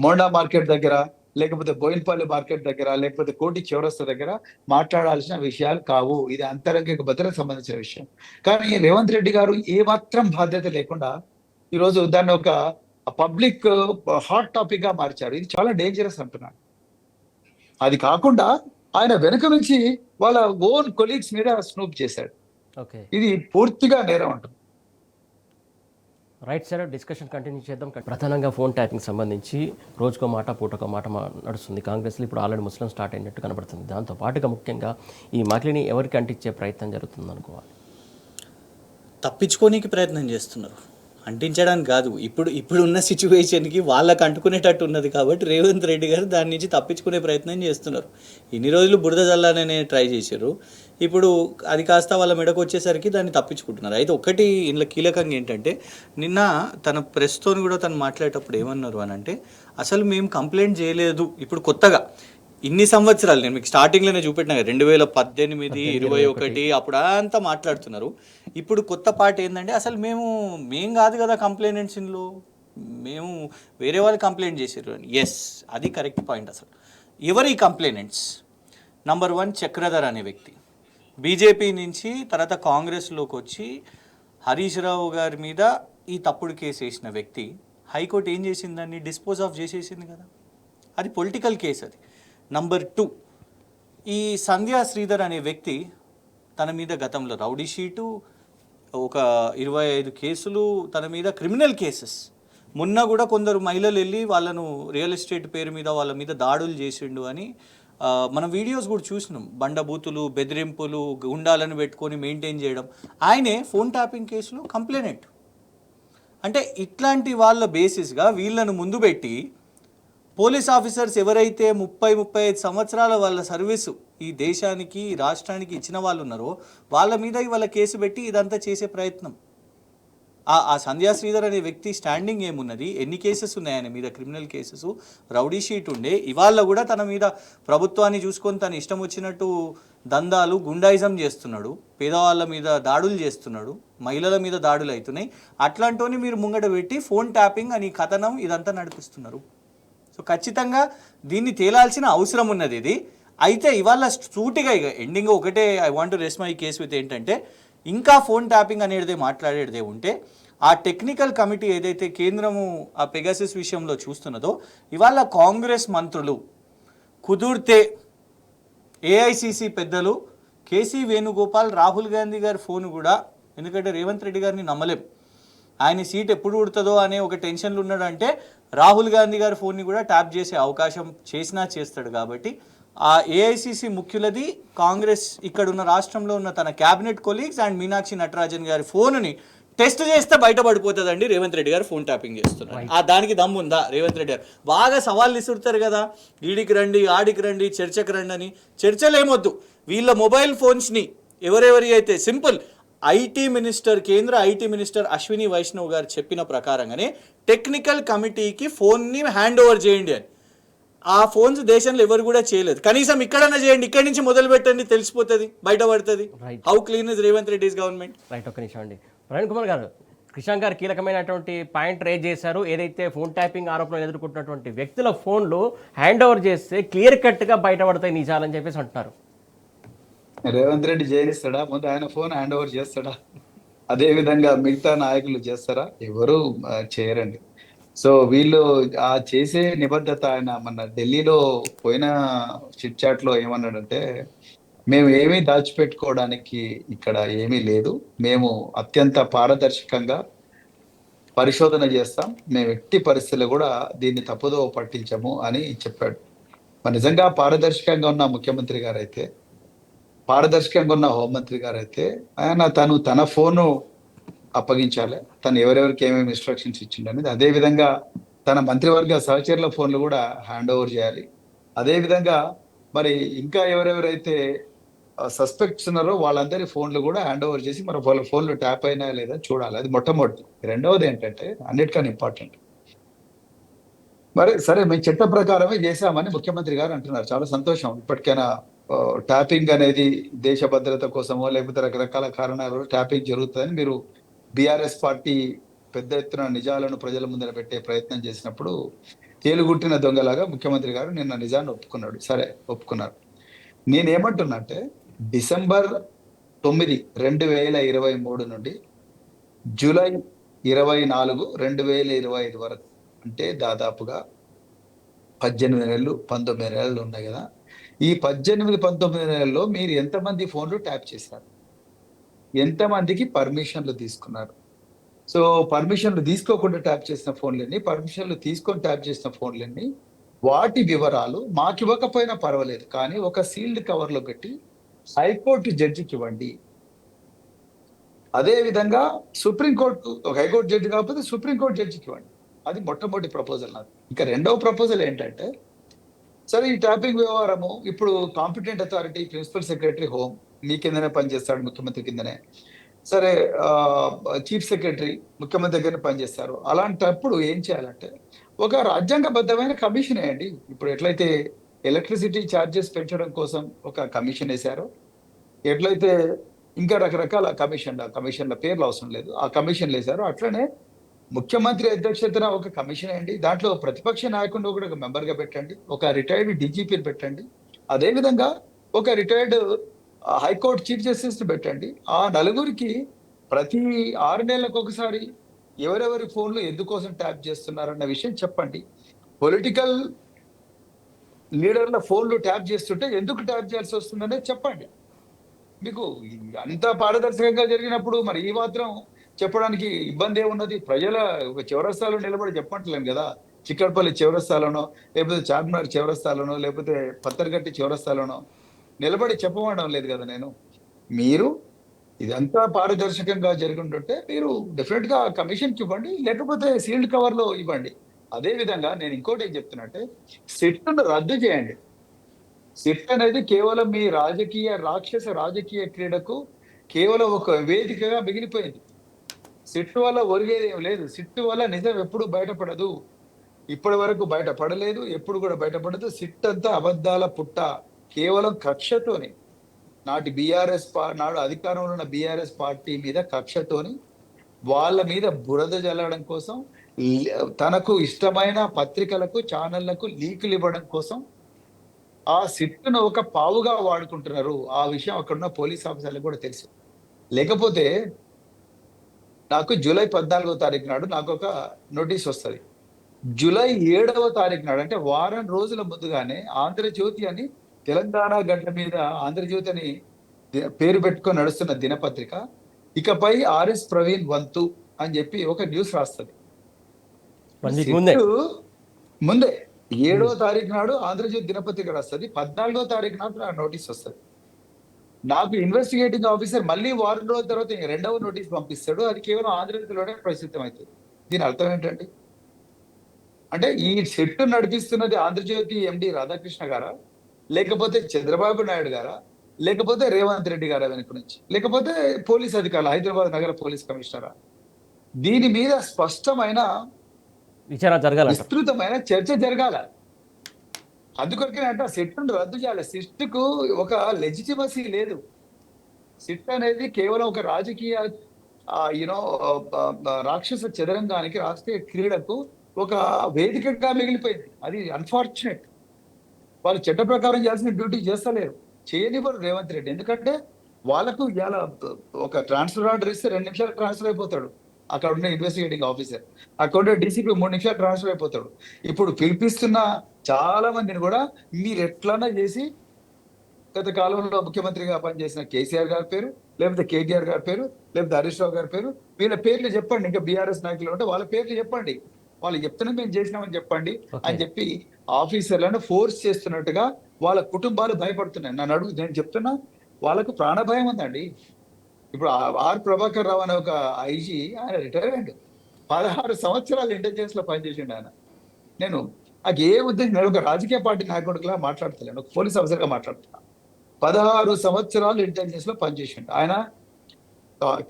మోండా మార్కెట్ దగ్గర, లేకపోతే బోయిన్పల్లి మార్కెట్ దగ్గర, లేకపోతే కోటి చౌరస్తా దగ్గర మాట్లాడాల్సిన విషయాలు కావు. ఇది అంతరంగిక భద్రతకు సంబంధించిన విషయం. కానీ రేవంత్ రెడ్డి గారు ఏ మాత్రం బాధ్యత లేకుండా ఈరోజు దాన్ని ఒక పబ్లిక్ హాట్ టాపిక్ గా మార్చారు. ఇది చాలా డేంజరస్ అంటున్నాను. అది కాకుండా ఆయన వెనుక నుంచి వాళ్ళ ఓన్ కొలీగ్స్ మీద స్నూప్ చేశాడు. ఓకే, ఇది పూర్తిగా నేరం అంటుంది. రైట్ సార్, డిస్కషన్ కంటిన్యూ చేద్దాం. ప్రధానంగా ఫోన్ ట్యాపింగ్ సంబంధించి రోజుకో మాట పూటకో మాట నడుస్తుంది కాంగ్రెస్లో. ఇప్పుడు ఆల్రెడీ ముస్లిం స్టార్ట్ అయినట్టు కనబడుతుంది. దాంతో పాటుగా ముఖ్యంగా ఈ మకిలిని ఎవరికి అంటించే ప్రయత్నం జరుగుతుంది అనుకోవాలి. తప్పించుకోనికి ప్రయత్నం చేస్తున్నారు, అంటించడానికి కాదు. ఇప్పుడు ఉన్న సిచ్యువేషన్కి వాళ్ళకి అంటుకునేటట్టు ఉన్నది కాబట్టి రేవంత్ రెడ్డి గారు దాని నుంచి తప్పించుకునే ప్రయత్నం చేస్తున్నారు. ఇన్ని రోజులు బురద జల్లాలనే ట్రై చేశారు, ఇప్పుడు అది కాస్త వాళ్ళ మెడకు వచ్చేసరికి దాన్ని తప్పించుకుంటున్నారు. అయితే ఒకటి ఇందులో కీలకంగా ఏంటంటే, నిన్న తన ప్రెస్తో కూడా తను మాట్లాడేటప్పుడు ఏమన్నారు అని అంటే, అసలు మేము కంప్లైంట్ చేయలేదు. ఇప్పుడు కొత్తగా ఇన్ని సంవత్సరాలు నేను మీకు స్టార్టింగ్లోనే చూపెట్టినా 2018, 21 అప్పుడు అంతా మాట్లాడుతున్నారు. ఇప్పుడు కొత్త పార్ట్ ఏంటంటే, అసలు మేము కాదు కదా కంప్లైంట్స్, ఇందులో మేము వేరే వాళ్ళు కంప్లైంట్ చేశారు అని. ఎస్, అది కరెక్ట్ పాయింట్. అసలు ఎవరు ఈ కంప్లైనెంట్స్? నంబర్ 1 చక్రధర్ అనే వ్యక్తి బీజేపీ నుంచి తర్వాత కాంగ్రెస్లోకి వచ్చి హరీష్ రావు గారి మీద ఈ తప్పుడు కేసు వేసిన వ్యక్తి. హైకోర్టు ఏం చేసింది? దాన్ని డిస్పోజ్ ఆఫ్ చేసేసింది కదా, అది పొలిటికల్ కేసు అది. నంబర్ 2, ఈ సంధ్యా శ్రీధర్ అనే వ్యక్తి, తన మీద గతంలో రౌడీ షీటు, ఒక 25 కేసులు తన మీద, క్రిమినల్ కేసెస్. మొన్న కూడా కొందరు మహిళలు వెళ్ళి వాళ్ళను రియల్ ఎస్టేట్ పేరు మీద వాళ్ళ మీద దాడులు చేసిండు అని మనం వీడియోస్ కూడా చూసినాం. బండబూతులు, బెదిరింపులు, గుండాలను పెట్టుకొని మెయింటైన్ చేయడం. ఆయనే ఫోన్ ట్యాపింగ్ కేసులో కంప్లైనెంట్. అంటే ఇట్లాంటి వాళ్ళ బేసిస్గా వీళ్ళను ముందు పెట్టి పోలీస్ ఆఫీసర్స్ ఎవరైతే 30-35 సంవత్సరాల వాళ్ళ సర్వీసు ఈ దేశానికి, రాష్ట్రానికి ఇచ్చిన వాళ్ళు ఉన్నారో వాళ్ళ మీద ఇవాళ కేసు పెట్టి ఇదంతా చేసే ప్రయత్నం. ఆ సంధ్యా శ్రీధర్ అనే వ్యక్తి స్టాండింగ్ ఏమున్నది? ఎన్ని కేసెస్ ఉన్నాయి ఆయన మీద? క్రిమినల్ కేసెస్, రౌడీ షీట్ ఉండే. ఇవాళ కూడా తన మీద ప్రభుత్వాన్ని చూసుకొని తను ఇష్టం వచ్చినట్టు దందాలు, గుండాయిజం చేస్తున్నాడు, పేదవాళ్ళ మీద దాడులు చేస్తున్నాడు, మహిళల మీద దాడులు అవుతున్నాయి. అట్లాంటిని మీరు ముంగట పెట్టి ఫోన్ ట్యాపింగ్ అని కథనం ఇదంతా నడిపిస్తున్నారు. సో ఖచ్చితంగా దీన్ని తేలాల్సిన అవసరం ఉన్నది ఇది. అయితే ఇవాళ సూటిగా ఇక ఎండింగ్ ఒకటే, I want to rest my case with ఏంటంటే, ఇంకా ఫోన్ ట్యాపింగ్ అనేది మాట్లాడేదే ఉంటే ఆ టెక్నికల్ కమిటీ ఏదైతే కేంద్రము ఆ పెగాసిస్ విషయంలో చూస్తున్నదో, ఇవాళ కాంగ్రెస్ మంత్రులు కుదిరితే ఏఐసిసి పెద్దలు కేసీ వేణుగోపాల్, రాహుల్ గాంధీ గారి ఫోన్ కూడా, ఎందుకంటే రేవంత్ రెడ్డి గారిని నమ్మలేం, ఆయన సీట్ ఎప్పుడు ఉడుతుందో అనే ఒక టెన్షన్లు ఉన్నాడంటే రాహుల్ గాంధీ గారి ఫోన్ని కూడా ట్యాప్ చేసే అవకాశం చేస్తాడు. కాబట్టి ఆ ఏఐసిసి ముఖ్యులది కాంగ్రెస్ ఇక్కడ ఉన్న రాష్ట్రంలో ఉన్న తన cabinet colleagues and Meenakshi Natarajan గారి ఫోన్ని టెస్ట్ చేస్తే బయటపడిపోతుందండి రేవంత్ రెడ్డి గారు ఫోన్ ట్యాపింగ్ చేస్తున్నారు. దానికి దమ్ము ఉందా రేవంత్ రెడ్డి గారు? బాగా సవాళ్ళు ఇస్తుంటారు కదా, ఈడికి రండి, ఆడికి రండి, చర్చకు రండి అని. చర్చలు ఏమొద్దు, వీళ్ళ మొబైల్ ఫోన్స్ని ఎవరెవరి అయితే సింపుల్ కేంద్ర ఐటీ మినిస్టర్ అశ్విని వైష్ణవ్ గారు చెప్పిన ప్రకారంగానే టెక్నికల్ కమిటీకి ఫోన్ని హ్యాండ్ ఓవర్ చేయండి అని. ఆ ఫోన్స్ దేశంలో ఎవరు కూడా చేయలేదు. కనీసం ఇక్కడన్నా చేయండి, ఇక్కడి నుంచి మొదలు పెట్టండి, తెలిసిపోతుంది, బయటపడుతుంది how clean is Revanth Reddy's government. Right, ఒక్క నిమిషం అండి. ప్రవీణ్ కుమార్ గారు, కృష్ణ గారు కీలకమైనటువంటి పాయింట్ రేజ్ చేశారు. ఏదైతే ఫోన్ ట్యాపింగ్ ఆరోపణలు ఎదుర్కొంటున్నటువంటి వ్యక్తుల ఫోన్లు హ్యాండ్ ఓవర్ చేస్తే క్లియర్ కట్గా బయటపడతాయి నిజాలని చెప్పేసి అంటున్నారు. రేవంత్ రెడ్డి జైనిస్తాడా? ముందు ఆయన ఫోన్ హ్యాండ్ ఓవర్ చేస్తాడా? అదే విధంగా మిగతా నాయకులు చేస్తారా? ఎవరు చేయరండి. సో వీళ్ళు ఆ చేసే నిబద్ధత, ఆయన మన ఢిల్లీలో పోయిన చిట్ చాట్ లో ఏమన్నాడంటే, మేము ఏమీ దాచిపెట్టుకోవడానికి ఇక్కడ ఏమీ లేదు, మేము అత్యంత పారదర్శకంగా పరిశోధన చేస్తాం, మేము ఎట్టి పరిస్థితుల్లో కూడా దీన్ని తప్పుదోవ పట్టించము అని చెప్పాడు. మరి నిజంగా పారదర్శకంగా ఉన్న ముఖ్యమంత్రి గారు అయితే, పారదర్శకంగా ఉన్న హోంమంత్రి గారు అయితే, ఆయన తన ఫోను అప్పగించాలి, తను ఎవరెవరికి ఏమేమి ఇన్స్ట్రక్షన్స్ ఇచ్చిండు అనేది. అదే విధంగా తన మంత్రివర్గ సహచరుల ఫోన్లు కూడా హ్యాండ్ ఓవర్ చేయాలి. అదే విధంగా మరి ఇంకా ఎవరెవరైతే సస్పెక్ట్స్ ఉన్నారో వాళ్ళందరి ఫోన్లు కూడా హ్యాండ్ ఓవర్ చేసి మరి వాళ్ళ ఫోన్లు ట్యాప్ అయినా లేదా చూడాలి. అది మొట్టమొదటి. రెండవది ఏంటంటే, అన్నిటికన్నా ఇంపార్టెంట్, మరి సరే మేము చట్ట ప్రకారమే చేశామని ముఖ్యమంత్రి గారు అంటున్నారు. చాలా సంతోషం, ఇప్పటికైనా ట్యాపింగ్ అనేది దేశ భద్రత కోసమో లేకపోతే రకరకాల కారణాలు ట్యాపింగ్ జరుగుతుందని మీరు బీఆర్ఎస్ పార్టీ పెద్ద ఎత్తున నిజాలను ప్రజల ముందర పెట్టే ప్రయత్నం చేసినప్పుడు తేలుగుట్టిన దొంగలాగా ముఖ్యమంత్రి గారు నిన్న నిజాన్ని ఒప్పుకున్నాడు. సరే, ఒప్పుకున్నారు. నేనేమంటున్నా అంటే డిసెంబర్ 9, 2023 నుండి జూలై 24, 2025 వరకు, అంటే దాదాపుగా 18 నెలలు 19 నెలలు ఉన్నాయి కదా. ఈ 18-19 నెలల్లో మీరు ఎంతమంది ఫోన్లు ట్యాప్ చేశారు, ఎంతమందికి పర్మిషన్లు తీసుకున్నారు? సో పర్మిషన్లు తీసుకోకుండా ట్యాప్ చేసిన ఫోన్లన్నీ, పర్మిషన్లు తీసుకొని ట్యాప్ చేసిన ఫోన్లన్నీ, వాటి వివరాలు మాకు ఇవ్వకపోయినా పర్వాలేదు, కానీ ఒక సీల్డ్ కవర్లో పెట్టి హైకోర్టు జడ్జికి ఇవ్వండి. అదే విధంగా సుప్రీంకోర్టు, హైకోర్టు జడ్జి కాకపోతే సుప్రీంకోర్టు జడ్జికి ఇవ్వండి. అది మొట్టమొదటి ప్రపోజల్ నాది. ఇంకా రెండవ ప్రపోజల్ ఏంటంటే, సరే ఈ ట్యాపింగ్ వ్యవహారము ఇప్పుడు competent authority principal secretary home మీ కిందనే పనిచేస్తాడు, ముఖ్యమంత్రి కిందనే. సరే, చీఫ్ సెక్రటరీ ముఖ్యమంత్రి దగ్గర పనిచేస్తారు. అలాంటప్పుడు ఏం చేయాలంటే ఒక రాజ్యాంగబద్ధమైన కమిషన్ వేయండి. ఇప్పుడు ఎట్లయితే ఎలక్ట్రిసిటీ ఛార్జెస్ పెంచడం కోసం ఒక కమిషన్ వేశారో, ఎట్లయితే ఇంకా రకరకాల కమిషన్ల పేర్లు అవసరం లేదు, ఆ కమిషన్లు వేశారో, అట్లనే ముఖ్యమంత్రి అధ్యక్షతన ఒక కమిషన్ వేయండి. దాంట్లో ప్రతిపక్ష నాయకుడిని కూడా ఒక మెంబర్గా పెట్టండి, ఒక రిటైర్డ్ డీజీపీని పెట్టండి, అదేవిధంగా ఒక రిటైర్డ్ హైకోర్టు చీఫ్ జస్టిస్ పెట్టండి. ఆ నలుగురికి ప్రతి 6 నెలలకు ఒకసారి ఎవరెవరి ఫోన్లు ఎందుకోసం ట్యాప్ చేస్తున్నారన్న విషయం చెప్పండి. పొలిటికల్ లీడర్ల ఫోన్లు ట్యాప్ చేస్తుంటే ఎందుకు ట్యాప్ చేయాల్సి వస్తుందనే చెప్పండి. మీకు అంత పారదర్శకంగా జరిగినప్పుడు మరి ఈ మాత్రం చెప్పడానికి ఇబ్బంది ఏమున్నది? ప్రజల ఒక చౌరస్తాలో నిలబడి చెప్పట్లేను కదా, చిక్కడపల్లి చౌరస్తాలోనో లేకపోతే చార్మినార్ చౌరస్తాలోనో లేకపోతే పత్తర్గట్టి చౌరస్తాలోనో నిలబడి చెప్పమనడం లేదు కదా నేను. మీరు ఇదంతా పారదర్శకంగా జరుగుతుంటే మీరు డెఫినెట్ గా కమిషన్కి ఇవ్వండి, లేకపోతే సీల్డ్ కవర్ లో ఇవ్వండి. అదే విధంగా నేను ఇంకోటి ఏం చెప్తున్నట్టే, సిట్ను రద్దు చేయండి. సిట్ అనేది కేవలం మీ రాక్షస రాజకీయ క్రీడకు కేవలం ఒక వేదికగా మిగిలిపోయింది. సిట్ వల్ల ఒరిగేది ఏం లేదు. సిట్ వల్ల నిజం ఎప్పుడు బయటపడదు, ఇప్పటి వరకు బయటపడలేదు, ఎప్పుడు కూడా బయటపడదు. సిట్ అంతా అబద్ధాల పుట్ట, కేవలం కక్షతోని, నాడు అధికారంలో ఉన్న బీఆర్ఎస్ పార్టీ మీద కక్షతోని వాళ్ళ మీద బురద జల్లడం కోసం, తనకు ఇష్టమైన పత్రికలకు ఛానళ్లకు లీకులు ఇవ్వడం కోసం ఆ సిట్ను ఒక పావుగా వాడుకుంటున్నారు. ఆ విషయం అక్కడున్న పోలీస్ ఆఫీసర్లకు కూడా తెలుసు. లేకపోతే నాకు జూలై 14వ తారీఖు నాడు నాకు ఒక నోటీస్ వస్తుంది. జూలై 7వ తారీఖు నాడు, అంటే వారం రోజుల ముందుగానే, ఆంధ్రజ్యోతి అని తెలంగాణ గడ్డ మీద ఆంధ్రజ్యోతి అని పేరు పెట్టుకొని నడుస్తున్న దినపత్రిక ఇకపై ఆర్ఎస్ ప్రవీణ్ వంతు అని చెప్పి ఒక న్యూస్ రాస్తుంది. ముందే 7వ తారీఖు నాడు ఆంధ్రజ్యోతి దినపత్రిక రాస్తుంది. 14వ తారీఖు నాడు నాకు నోటీస్ వస్తుంది. నాకు ఇన్వెస్టిగేటింగ్ ఆఫీసర్ మళ్ళీ వారం రోజుల తర్వాత రెండవ నోటీస్ పంపిస్తాడు. అది కేవలం ఆంధ్రజ్యోతిలోనే ప్రసిద్ధం అవుతుంది. దీని అర్థం ఏంటండి? అంటే ఈ సెట్ నడిపిస్తున్నది ఆంధ్రజ్యోతి ఎండి రాధాకృష్ణ గారా, లేకపోతే చంద్రబాబు నాయుడు గారా, లేకపోతే రేవంత్ రెడ్డి గారా వెనుక నుంచి, లేకపోతే పోలీస్ అధికారులు, హైదరాబాద్ నగర పోలీస్ కమిషనరా? దీని మీద స్పష్టమైన విచారణ జరగాలి, విస్తృతమైన చర్చ జరగాల. అందుకొరకే అంటే సిట్ రద్దు చేయాలి. సిట్కు ఒక లెజిటిమసీ లేదు. సిట్ అనేది కేవలం ఒక రాజకీయ రాక్షస చదరంగానికి, రాష్ట్రీయ క్రీడకు ఒక వేదికగా మిగిలిపోయింది. అది అన్ఫార్చునేట్. వాళ్ళు చట్ట ప్రకారం చేయాల్సిన డ్యూటీ చేస్తలేరు, చేయనివ్వరు రేవంత్ రెడ్డి. ఎందుకంటే వాళ్ళకు ఇవాళ ఒక ట్రాన్స్ఫర్ ఆర్డర్ ఇస్తే 2 నిమిషాలు ట్రాన్స్ఫర్ అయిపోతాడు అక్కడ ఉన్న ఇన్వెస్టిగేటింగ్ ఆఫీసర్. అక్కడ ఉండే డీసీపీ 3 నిమిషాలు ట్రాన్స్ఫర్ అయిపోతాడు. ఇప్పుడు పిలిపిస్తున్న చాలా మందిని కూడా మీరు ఎట్లన్నా చేసి గత కాలంలో ముఖ్యమంత్రిగా పనిచేసిన కేసీఆర్ గారి పేరు, లేకపోతే కేటీఆర్ గారి పేరు, లేకపోతే హరీష్ రావు గారి పేరు, వీళ్ళ పేర్లు చెప్పండి. ఇంకా బీఆర్ఎస్ నాయకులు ఉంటే వాళ్ళ పేర్లు చెప్పండి. వాళ్ళు చెప్తున్నా మేము చేసినామని చెప్పండి అని చెప్పి ఆఫీసర్లను ఫోర్స్ చేస్తున్నట్టుగా వాళ్ళ కుటుంబాలు భయపడుతున్నాయి. నేను చెప్తున్నా, వాళ్ళకు ప్రాణ భయం ఉందండి. ఇప్పుడు ఆర్ ప్రభాకర్ రావు అనే ఒక ఐజీ, ఆయన రిటైర్ అయ్యాడు. 16 సంవత్సరాలు ఇంటెలిజెన్స్ లో పనిచేసిండు ఆయన. నాకు ఏ ఉద్దేశం, నేను ఒక రాజకీయ పార్టీ నాయకుడిగా మాట్లాడతలేను, ఒక పోలీస్ ఆఫీసర్ గా మాట్లాడుతున్నా. 16 సంవత్సరాలు ఇంటెలిజెన్స్ లో పనిచేసిండు ఆయన.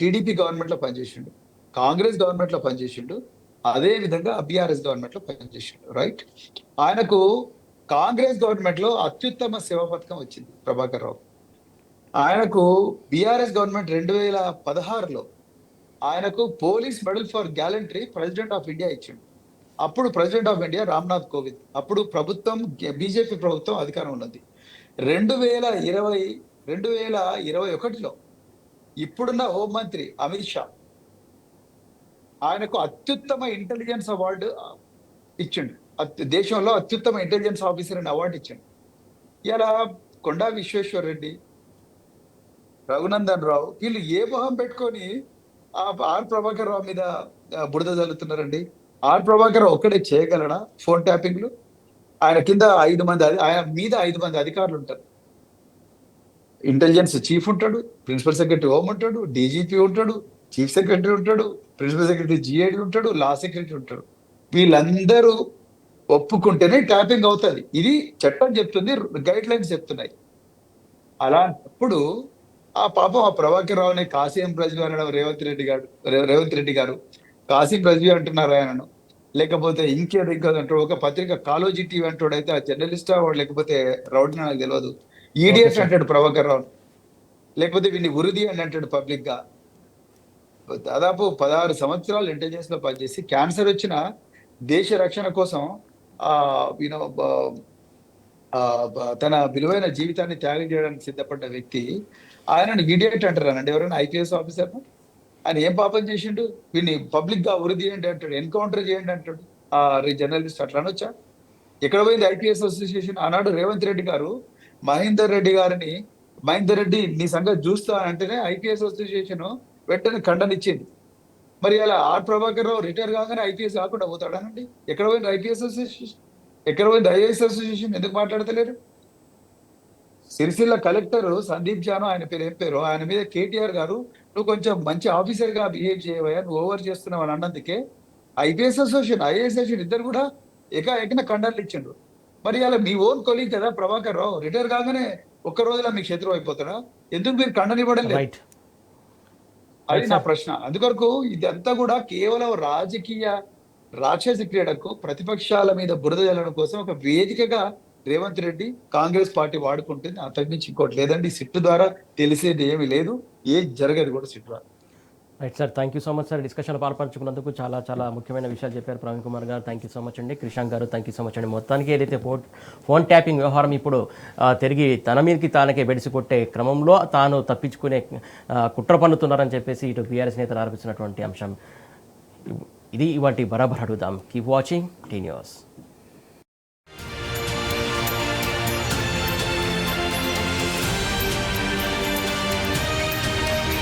టీడీపీ గవర్నమెంట్ లో పనిచేసిండు, కాంగ్రెస్ గవర్నమెంట్ లో పనిచేసిండు, అదే విధంగా బీఆర్ఎస్ గవర్నమెంట్ లో పనిచేసిండు. రైట్? ఆయనకు కాంగ్రెస్ గవర్నమెంట్ లో అత్యుత్తమ సేవా పథకం వచ్చింది ప్రభాకర్ రావు. ఆయనకు బీఆర్ఎస్ గవర్నమెంట్ 2016లో ఆయనకు police medal for gallantry president of India ఇచ్చిండు. అప్పుడు president of India Ramnath Kovind. అప్పుడు ప్రభుత్వం బీజేపీ ప్రభుత్వం అధికారం ఉన్నది. 2021లో ఇప్పుడున్న హోంమంత్రి అమిత్ షా ఆయనకు అత్యుత్తమ ఇంటెలిజెన్స్ అవార్డు ఇచ్చిండు. దేశంలో అత్యుత్తమ ఇంటెలిజెన్స్ ఆఫీసర్ అని అవార్డు ఇచ్చిండు. ఇలా కొండా విశ్వేశ్వర్ రెడ్డి, రఘునందన్ రావు వీళ్ళు ఏ మొహం పెట్టుకొని ఆర్ ప్రభాకర్ రావు మీద బురద జల్లుతున్నారండి? ఆర్ ప్రభాకర్ రావు ఒక్కడే చేయగలడా ఫోన్ ట్యాపింగ్లు? ఆయన కింద 5 మంది, ఆయన మీద 5 మంది అధికారులు ఉంటారు. ఇంటెలిజెన్స్ చీఫ్ ఉంటాడు, ప్రిన్సిపల్ సెక్రటరీ హోమ్ ఉంటాడు, డీజీపీ ఉంటాడు, చీఫ్ సెక్రటరీ ఉంటాడు, ప్రిన్సిపల్ సెక్రటరీ జిఐడి ఉంటాడు, లా సెక్రటరీ ఉంటాడు. వీళ్ళందరూ ఒప్పుకుంటేనే ట్యాపింగ్ అవుతుంది. ఇది చట్టం చెప్తుంది, గైడ్ లైన్స్ చెప్తున్నాయి. అలాంటప్పుడు ఆ పాపం ఆ ప్రభాకర్ రావుని కాసిం రజ్వీ అనడం రేవంత్ రెడ్డి గారు కాసిం రజ్వీ అంటున్నారు ఆయనను. లేకపోతే ఇంకేదో అంటాడు. ఒక పత్రిక కాలోజీ టీవీ అంటాడు. అయితే ఆ జర్నలిస్టా వాడు లేకపోతే రౌడీ నాకు తెలియదు. ఈడియట్ అంటాడు ప్రభాకర్ రావు, లేకపోతే వీడిని ఉరిది అని అంటాడు పబ్లిక్ గా. దాదాపు 16 సంవత్సరాలు ఇంటెలిజెన్స్ లో పనిచేసి క్యాన్సర్ వచ్చిన దేశ రక్షణ కోసం తన విలువైన జీవితాన్ని త్యాగం చేయడానికి సిద్ధపడ్డ వ్యక్తి ఆయనను ఇడియట్ అంటారండి ఎవరైనా ఐపీఎస్ ఆఫీసర్. ఆయన ఏం పాపం చేసిండు? వీడిని పబ్లిక్ గా ఉరి తీయండి అంటాడు, ఎన్కౌంటర్ చేయండి అంటాడు ఆ జర్నలిస్ట్. అట్లా అనొచ్చా? ఎక్కడ పోయింది ఐపీఎస్ అసోసియేషన్? ఆనాడు రేవంత్ రెడ్డి గారు మహేందర్ రెడ్డి నీ సంగతి చూస్తా అంటేనే ఐపీఎస్ అసోసియేషన్ వెంటనే ఖండనిచ్చింది. మరి అలా ఆర్ ప్రభాకర్ రావు రిటైర్ కాగానే ఐపీఎస్ కాకుండా పోతాడానండి? ఎక్కడ పోయింది ఐపీఎస్ అసోసియేషన్? ఎక్కడ పోయింది ఐఏఎస్ అసోసియేషన్? ఎందుకు మాట్లాడతలేరు? సిరిసిల్ల కలెక్టర్ సందీప్ జాను, ఆయన పేరు ఏం పేరు, ఆయన మీద కేటీఆర్ గారు నువ్వు కొంచెం మంచి ఆఫీసర్ గా బిహేవ్ చేయవయ్యా, నువ్వు ఓవర్ చేస్తున్నావు అని అన్నందుకే ఐపీఎస్ అసోసియేషన్ ఐఏఎస్ అసోసియేషన్ ఇద్దరు కూడా ఏకైక ఖండాలు ఇచ్చిండ్రు. మరి అలా మీ ఓన్ కొలీగ్ కదా ప్రభాకర్ రావు, రిటైర్ కాగానే ఒక్క రోజులో మీకు శత్రువు అయిపోతారా? ఎందుకు మీరు ఖండనివ్వడం లేదు? అది నా ప్రశ్న. అందుకొరకు ఇదంతా కూడా కేవలం రాజకీయ రాక్షస క్రీడకు ప్రతిపక్షాల మీద బురద జల్లడం కోసం ఒక వేదికగా రేవంత్ రెడ్డి కాంగ్రెస్ పార్టీ వాడుకుంటుంది. అంతకుమించి ఇంకోటి లేదండి. సిట్టు ద్వారా తెలిసేది ఏమీ లేదు, ఏం జరగదు కూడా సిట్టు ద్వారా. Right sir, thank you so much sir. Discussion పాల్పంచుకున్నందుకు చాలా చాలా ముఖ్యమైన విషయాలు చెప్పారు ప్రవీణ్ కుమార్ గారు. థ్యాంక్ యూ సో మచ్ అండి. క్రిషాంక్ గారు థ్యాంక్ యూ సో మచ్ అండి. మొత్తానికి ఏదైతే ఫోన్ ట్యాపింగ్ వ్యవహారం ఇప్పుడు తిరిగి తన మీదకి తానకే బెడిసి కొట్టే క్రమంలో తాను తప్పించుకునే కుట్ర పన్నుతున్నారని చెప్పేసి ఇటు బీఆర్ఎస్ నేతలు ఆరోపిస్తున్నటువంటి అంశం ఇది. ఇవాటి బరాబర్ అడుగుదాం. Keep watching tea news.